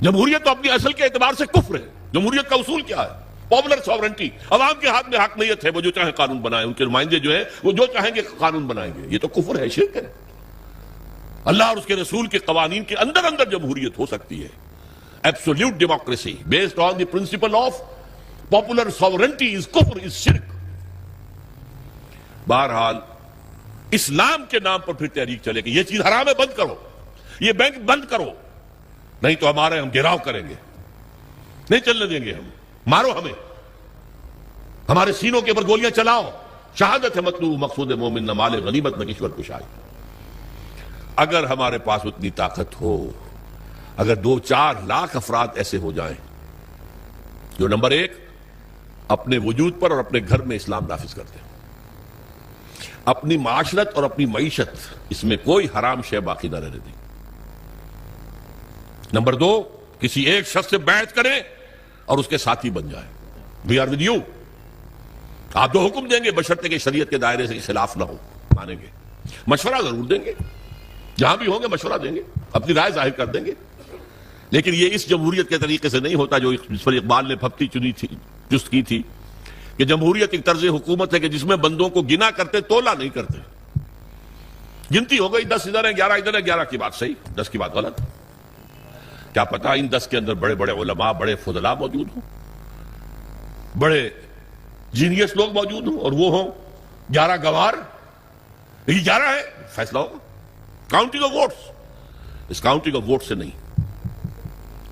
جمہوریت تو اپنی اصل کے اعتبار سے کفر ہے. جمہوریت کا اصول کیا ہے؟ پاپولر ساورنٹی, عوام کے ہاتھ میں حاکمیت ہے, وہ جو چاہیں قانون بنائیں, ان کے نمائندے جو ہیں وہ جو چاہیں گے قانون بنائیں گے. یہ تو کفر ہے, شرک ہے. اللہ اور اس کے رسول کے قوانین کے اندر اندر جمہوریت ہو سکتی ہے. Absolute democracy based on the principle of popular sovereignty is کفر, از شرک. بہرحال اسلام کے نام پر پھر تحریک چلے گی. یہ چیز حرام ہے, بند کرو, یہ بینک بند کرو, نہیں تو ہمارے ہم گھیراؤ کریں گے, نہیں چلنے دیں گے, ہم مارو, ہمیں ہمارے سینوں کے اوپر گولیاں چلاؤ. شہادت ہے مطلوب مقصود مومن نہ مال غنیمت نہ کشور کشائی. اگر ہمارے پاس اتنی طاقت ہو, اگر 2-4 لاکھ افراد ایسے ہو جائیں جو نمبر 1 اپنے وجود پر اور اپنے گھر میں اسلام نافذ کرتے ہیں, اپنی معاشرت اور اپنی معیشت اس میں کوئی حرام شے باقی نہ رہنے دیں. نمبر 2 کسی ایک شخص سے بیعت کریں اور اس کے ساتھی بن جائیں. We are with you. آپ جو حکم دیں گے بشرطے کہ شریعت کے دائرے سے خلاف نہ ہو, مانیں گے. مشورہ ضرور دیں گے, جہاں بھی ہوں گے مشورہ دیں گے, اپنی رائے ظاہر کر دیں گے. لیکن یہ اس جمہوریت کے طریقے سے نہیں ہوتا جو اس پر اقبال نے پھپتی چنی تھی, جست کی تھی, کہ جمہوریت ایک طرز حکومت ہے کہ جس میں بندوں کو گنا کرتے, تولا نہیں کرتے. گنتی ہو گئی, 10 ادھر ہیں, 11 ادھر ہیں, 11 کی بات صحیح, 10 کی بات غلط. کیا پتا ان 10 کے اندر بڑے بڑے علماء, بڑے فضلاء موجود ہوں, بڑے جینیس لوگ موجود ہوں, اور وہ ہوں 11 گوار. یہ 11 ہے, فیصلہ ہوگا. کاؤنٹنگ آف ووٹس, اس کاؤنٹنگ آف ووٹ سے نہیں.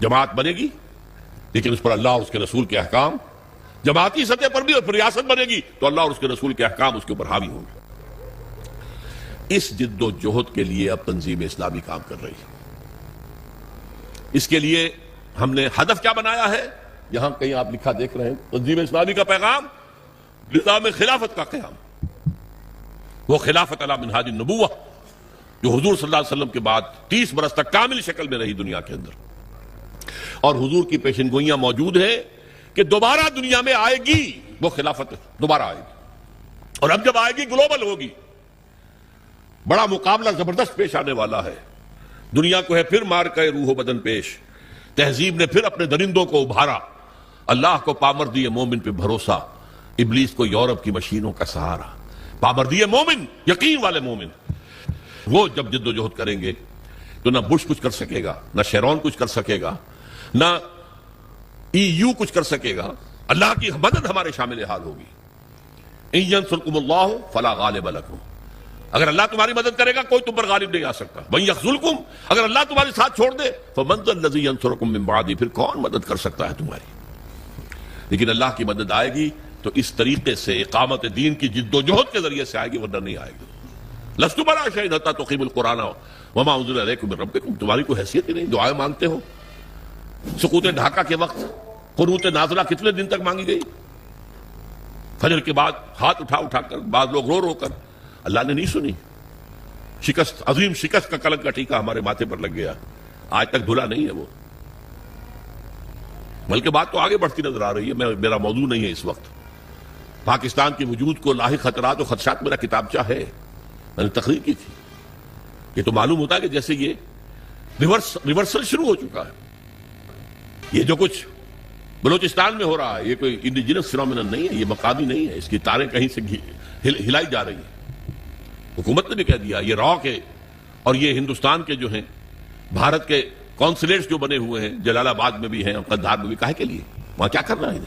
جماعت بنے گی لیکن اس پر اللہ اور اس کے رسول کے احکام, جماعتی سطح پر بھی, اور ریاست بنے گی تو اللہ اور اس کے رسول کے احکام اس کے اوپر حاوی ہوں گے. اس جد و جہد کے لیے اب تنظیم اسلامی کام کر رہی ہے. اس کے لیے ہم نے ہدف کیا بنایا ہے؟ یہاں کہیں آپ لکھا دیکھ رہے ہیں, تنظیم اسلامی کا پیغام نظام خلافت کا قیام. وہ خلافت علی منہاج النبوہ جو حضور صلی اللہ علیہ وسلم کے بعد 30 برس تک کامل شکل میں رہی دنیا کے اندر, اور حضور کی پیشن گوئیاں موجود ہیں کہ دوبارہ دنیا میں آئے گی. وہ خلافت دوبارہ آئے گی, اور اب جب آئے گی گلوبل ہوگی. بڑا مقابلہ زبردست پیش آنے والا ہے. دنیا کو ہے پھر مار کے روح و بدن پیش. تہذیب نے پھر اپنے درندوں کو ابھارا. اللہ کو پامر دیے مومن پہ بھروسہ, ابلیس کو یورپ کی مشینوں کا سہارا. پامر دیے مومن, یقین والے مومن. وہ جب جد و جہد کریں گے تو نہ بش کچھ کر سکے گا, نہ شیرون کچھ کر سکے گا, نہ ای یو کچھ کر سکے گا. اللہ کی مدد ہمارے شامل حال ہوگی. ان ینصرکم اللہ فلا غالب لکم, اگر اللہ تمہاری مدد کرے گا کوئی تم پر غالب نہیں آ سکتا. وَإِن يَخْذُلْكُمْ, اگر اللہ تمہارے ساتھ چھوڑ دے فَمَنْ ذَا الَّذِي يَنصُرُكُم مِّن بَعْدِهِ, پھر کون مدد کر سکتا ہے تمہاری. لیکن اللہ کی مدد آئے گی تو اس طریقے سے اقامت دین کی جد و جہد کے ذریعے سے آئے گی, ورنہ نہیں آئے گی. لَسْتُ بَلَا شَيْءٍ حَتَّىٰ تُقِيمُوا الْقُرْآنَ وَمَا أُنزِلَ إِلَيْكُم مِّن رَّبِّكُم, تمہاری کوئی حیثیت ہی نہیں, دعائیں مانگتے ہو. سقوط ڈھاکہ کے وقت قنوت نازلہ کتنے دن تک مانگی گئی؟ فجر کے بعد ہاتھ اٹھا اٹھا کر, بعض لوگ رو رو کر. اللہ نے نہیں سنی. شکست, عظیم شکست کا کلنک کا ٹیکہ ہمارے ماتھے پر لگ گیا, آج تک دھلا نہیں ہے وہ. بلکہ بات تو آگے بڑھتی نظر آ رہی ہے. میرا موضوع نہیں ہے اس وقت. پاکستان کے وجود کو لاحق خطرات و خدشات میرا کتابچہ ہے, میں نے تقریر کی تھی. یہ تو معلوم ہوتا ہے کہ جیسے یہ ریورسل شروع ہو چکا ہے. یہ جو کچھ بلوچستان میں ہو رہا ہے یہ کوئی انڈیجنس فینومینن نہیں ہے, یہ مقامی نہیں ہے. اس کی تاریں کہیں سے ہلائی جا رہی ہیں. حکومت نے بھی کہہ دیا یہ راک ہے. اور یہ ہندوستان کے جو ہیں بھارت کے کونسلیٹس جو بنے ہوئے ہیں, جلال آباد میں بھی ہیں, قندھار میں بھی, کاہے کے لیے وہاں کیا کرنا ہے؟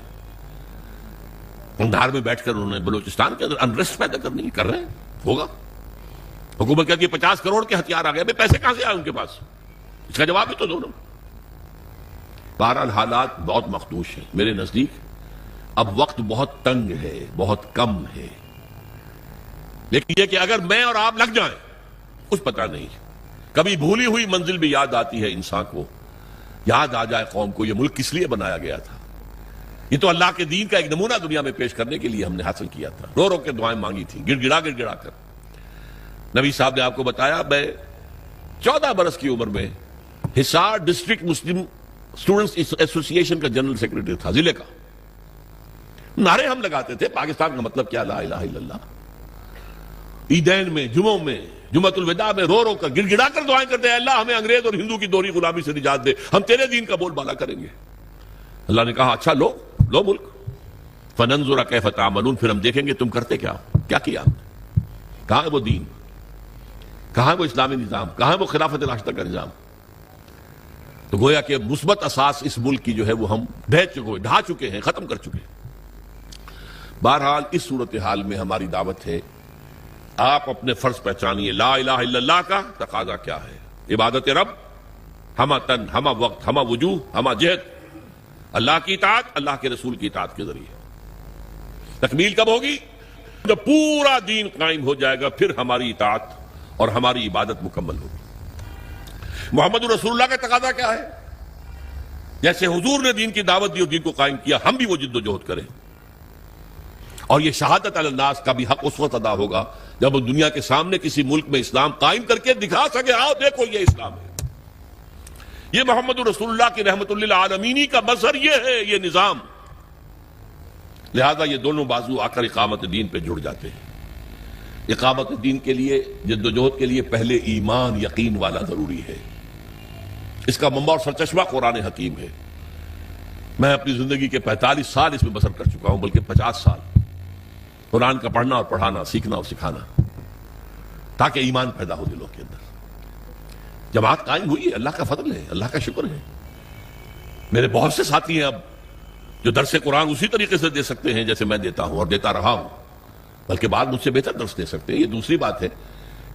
قندھار میں بیٹھ کر انہوں نے بلوچستان کے اندر انریسٹ پیدا کرنی ہے, کر رہے ہیں, ہوگا. حکومت کہتی ہے 50 کروڑ کے ہتھیار آ گئے, بھائی پیسے کہاں سے آئے ان کے پاس؟ اس کا جواب بھی تو دو نا. بہرحال حالات بہت مخدوش ہیں میرے نزدیک. اب وقت بہت تنگ ہے, بہت کم ہے. لیکن یہ کہ اگر میں اور آپ لگ جائیں, کچھ پتہ نہیں, کبھی بھولی ہوئی منزل بھی یاد آتی ہے انسان کو. یاد آ جائے قوم کو یہ ملک کس لیے بنایا گیا تھا, یہ تو اللہ کے دین کا ایک نمونہ دنیا میں پیش کرنے کے لیے ہم نے حاصل کیا تھا. رو رو کے دعائیں مانگی تھیں, گڑ گڑا کر. نبی صاحب نے آپ کو بتایا, میں 14 برس کی عمر میں حصار ڈسٹرکٹ مسلم اسٹوڈنٹس ایسوسی ایشن کا جنرل سیکرٹری تھا, ضلع کا. نعرے ہم لگاتے تھے, پاکستان کا مطلب کیا, لا الہ الا اللہ. عیدین میں, جمعوں میں, جمعۃ الوداع میں رو رو کر گڑ گڑا کر دعائیں کرتے ہیں, اللہ ہمیں انگریز اور ہندو کی دوہری غلامی سے نجات دے, ہم تیرے دین کا بول بالا کریں گے. اللہ نے کہا اچھا لو ملک, فننظر کیف تعملون, پھر ہم دیکھیں گے تم کرتے کیا کیا. کہاں ہے وہ دین, کہاں ہے وہ اسلامی نظام, کہاں ہے وہ خلافت راشدہ کا نظام. تو گویا کہ مثبت اساس اس ملک کی جو ہے وہ ہم ڈھا چکے ہیں, ختم کر چکے ہیں. بہرحال اس صورتحال میں ہماری دعوت ہے, آپ اپنے فرض پہچانیے. لا الہ الا اللہ کا تقاضا کیا ہے؟ عبادت رب, ہمہ تن, ہمہ وقت, ہمہ وجوہ, ہمہ جہد, اللہ کی اطاعت, اللہ کے رسول کی اطاعت کے ذریعے. تکمیل کب ہوگی؟ جب پورا دین قائم ہو جائے گا, پھر ہماری اطاعت اور ہماری عبادت مکمل ہوگی. محمد رسول اللہ کا تقاضا کیا ہے؟ جیسے حضور نے دین کی دعوت دی اور دین کو قائم کیا, ہم بھی وہ جد و جہد کریں. اور یہ شہادت علی الناس کا بھی حق اس وقت ادا ہوگا جب وہ دنیا کے سامنے کسی ملک میں اسلام قائم کر کے دکھا سکے, آؤ دیکھو یہ اسلام ہے, یہ محمد رسول اللہ کی رحمت للعالمین کا مظہر یہ ہے, یہ نظام. لہذا یہ دونوں بازو آ کر اقامت دین پہ جڑ جاتے ہیں. اقامت دین کے لیے, جد و جہد کے لیے پہلے ایمان, یقین والا ضروری ہے. اس کا منبع اور سرچشمہ قرآن حکیم ہے. میں اپنی زندگی کے 45 سال اس میں بسر کر چکا ہوں, بلکہ 50 سال قرآن کا پڑھنا اور پڑھانا, سیکھنا اور سکھانا, تاکہ ایمان پیدا ہو دلوں کے اندر. جماعت قائم ہوئی ہے, اللہ کا فضل ہے, اللہ کا شکر ہے. میرے بہت سے ساتھی ہیں اب جو درس قرآن اسی طریقے سے دے سکتے ہیں جیسے میں دیتا ہوں اور دیتا رہا ہوں, بلکہ بعد مجھ سے بہتر درس دے سکتے ہیں. یہ دوسری بات ہے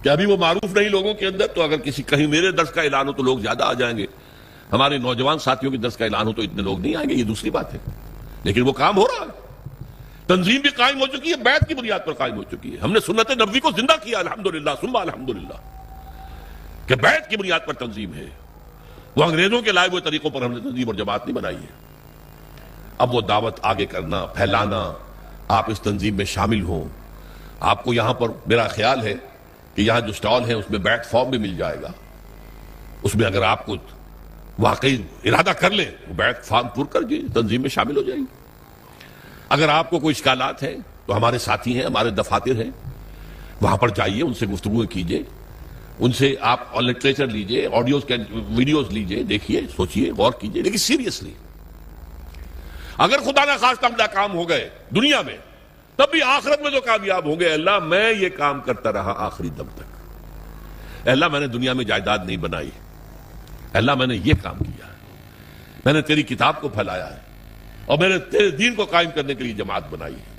کہ ابھی وہ معروف نہیں لوگوں کے اندر, تو اگر کہیں میرے درس کا اعلان ہو تو لوگ زیادہ آ جائیں گے, ہمارے نوجوان ساتھیوں کے درس کا اعلان ہو تو اتنے لوگ نہیں آئیں گے, یہ دوسری بات ہے. لیکن وہ کام ہو رہا ہے, تنظیم بھی قائم ہو چکی ہے, بیعت کی بنیاد پر قائم ہو چکی ہے. ہم نے سنت نبوی کو زندہ کیا, الحمدللہ ثم الحمدللہ, کہ بیعت کی بنیاد پر تنظیم ہے. وہ انگریزوں کے لائے ہوئے طریقوں پر ہم نے تنظیم اور جماعت نہیں بنائی ہے. اب وہ دعوت آگے کرنا, پھیلانا, آپ اس تنظیم میں شامل ہوں. آپ کو یہاں پر میرا خیال ہے کہ یہاں جو سٹال ہے اس میں بیعت فارم بھی مل جائے گا. اس میں اگر آپ کو واقعی ارادہ کر لیں, بیعت فارم پر کر کے تنظیم میں شامل ہو جائیں گے. اگر آپ کو کوئی اشکالات ہیں تو ہمارے ساتھی ہیں, ہمارے دفاتر ہیں, وہاں پر جائیے, ان سے گفتگو کیجیے, ان سے آپ لٹریچر لیجیے, ویڈیوز لیجیے, دیکھیے, سوچیے, غور کیجیے, لیکن سیریسلی. اگر خدا نہ خواستہ ہم ناکام ہو گئے دنیا میں, تب بھی آخرت میں جو کامیاب ہوں گے, اللہ میں یہ کام کرتا رہا آخری دم تک. اللہ میں نے دنیا میں جائیداد نہیں بنائی, اللہ میں نے یہ کام کیا, میں نے تیری کتاب کو پھیلایا ہے, اور میں نے تیرے دین کو قائم کرنے کے لیے جماعت بنائی ہے,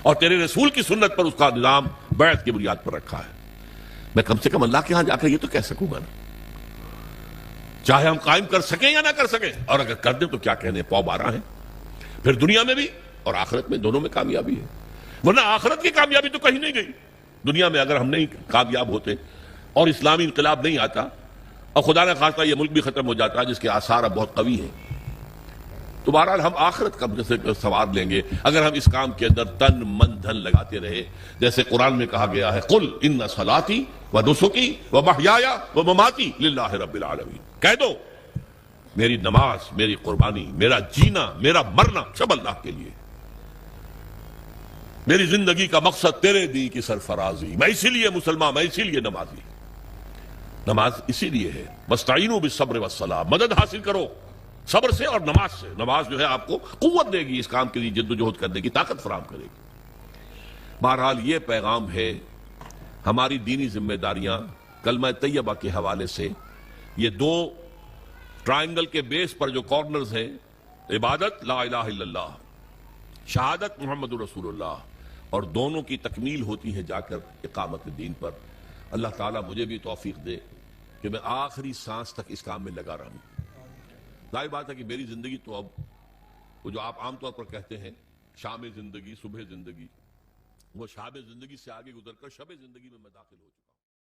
اور تیرے رسول کی سنت پر اس کا نظام بیعت کی بنیاد پر رکھا ہے. میں کم سے کم اللہ کے ہاں جا کر یہ تو کہہ سکوں گا نا, چاہے ہم قائم کر سکیں یا نہ کر سکیں, اور اگر کر دیں تو کیا کہنے, پاؤ 12 ہیں. پھر دنیا میں بھی اور آخرت میں دونوں میں کامیابی ہے. ورنہ آخرت کی کامیابی تو کہیں نہیں گئی. دنیا میں اگر ہم نہیں کامیاب ہوتے اور اسلامی انقلاب نہیں آتا, اور خدا نہ خواستہ یہ ملک بھی ختم ہو جاتا جس کے آثار اب بہت قوی ہیں, تو بہرحال ہم آخرت کا سوار لیں گے اگر ہم اس کام کے اندر تن من دھن لگاتے رہے. جیسے قرآن میں کہا گیا ہے, قل ان صلاتی و نسکی و محیایا و مماتی للہ رب العالمین, کہہ دو میری نماز, میری قربانی, میرا جینا, میرا مرنا سب اللہ کے لیے, میری زندگی کا مقصد تیرے دین کی سرفرازی, میں اسی لیے مسلمان, میں اسی لیے نمازی. نماز اسی لیے ہے, واستعینوا بالصبر والصلاۃ, مدد حاصل کرو صبر سے اور نماز سے. نماز جو ہے آپ کو قوت دے گی, اس کام کے لیے جد و جہد کرنے کی طاقت فراہم کرے گی. بہرحال یہ پیغام ہے. ہماری دینی ذمہ داریاں کلمہ طیبہ کے حوالے سے, یہ 2 ٹرائنگل کے بیس پر جو کارنرز ہیں, عبادت لا الہ الا اللہ, شہادت محمد رسول اللہ, اور دونوں کی تکمیل ہوتی ہے جا کر اقامت دین پر. اللہ تعالیٰ مجھے بھی توفیق دے کہ میں آخری سانس تک اس کام میں لگا رہا ہوں. ظاہر بات ہے کہ میری زندگی تو اب وہ جو آپ عام طور پر کہتے ہیں شام زندگی, صبح زندگی, وہ شام زندگی سے آگے گزر کر شب زندگی میں داخل ہو چکا.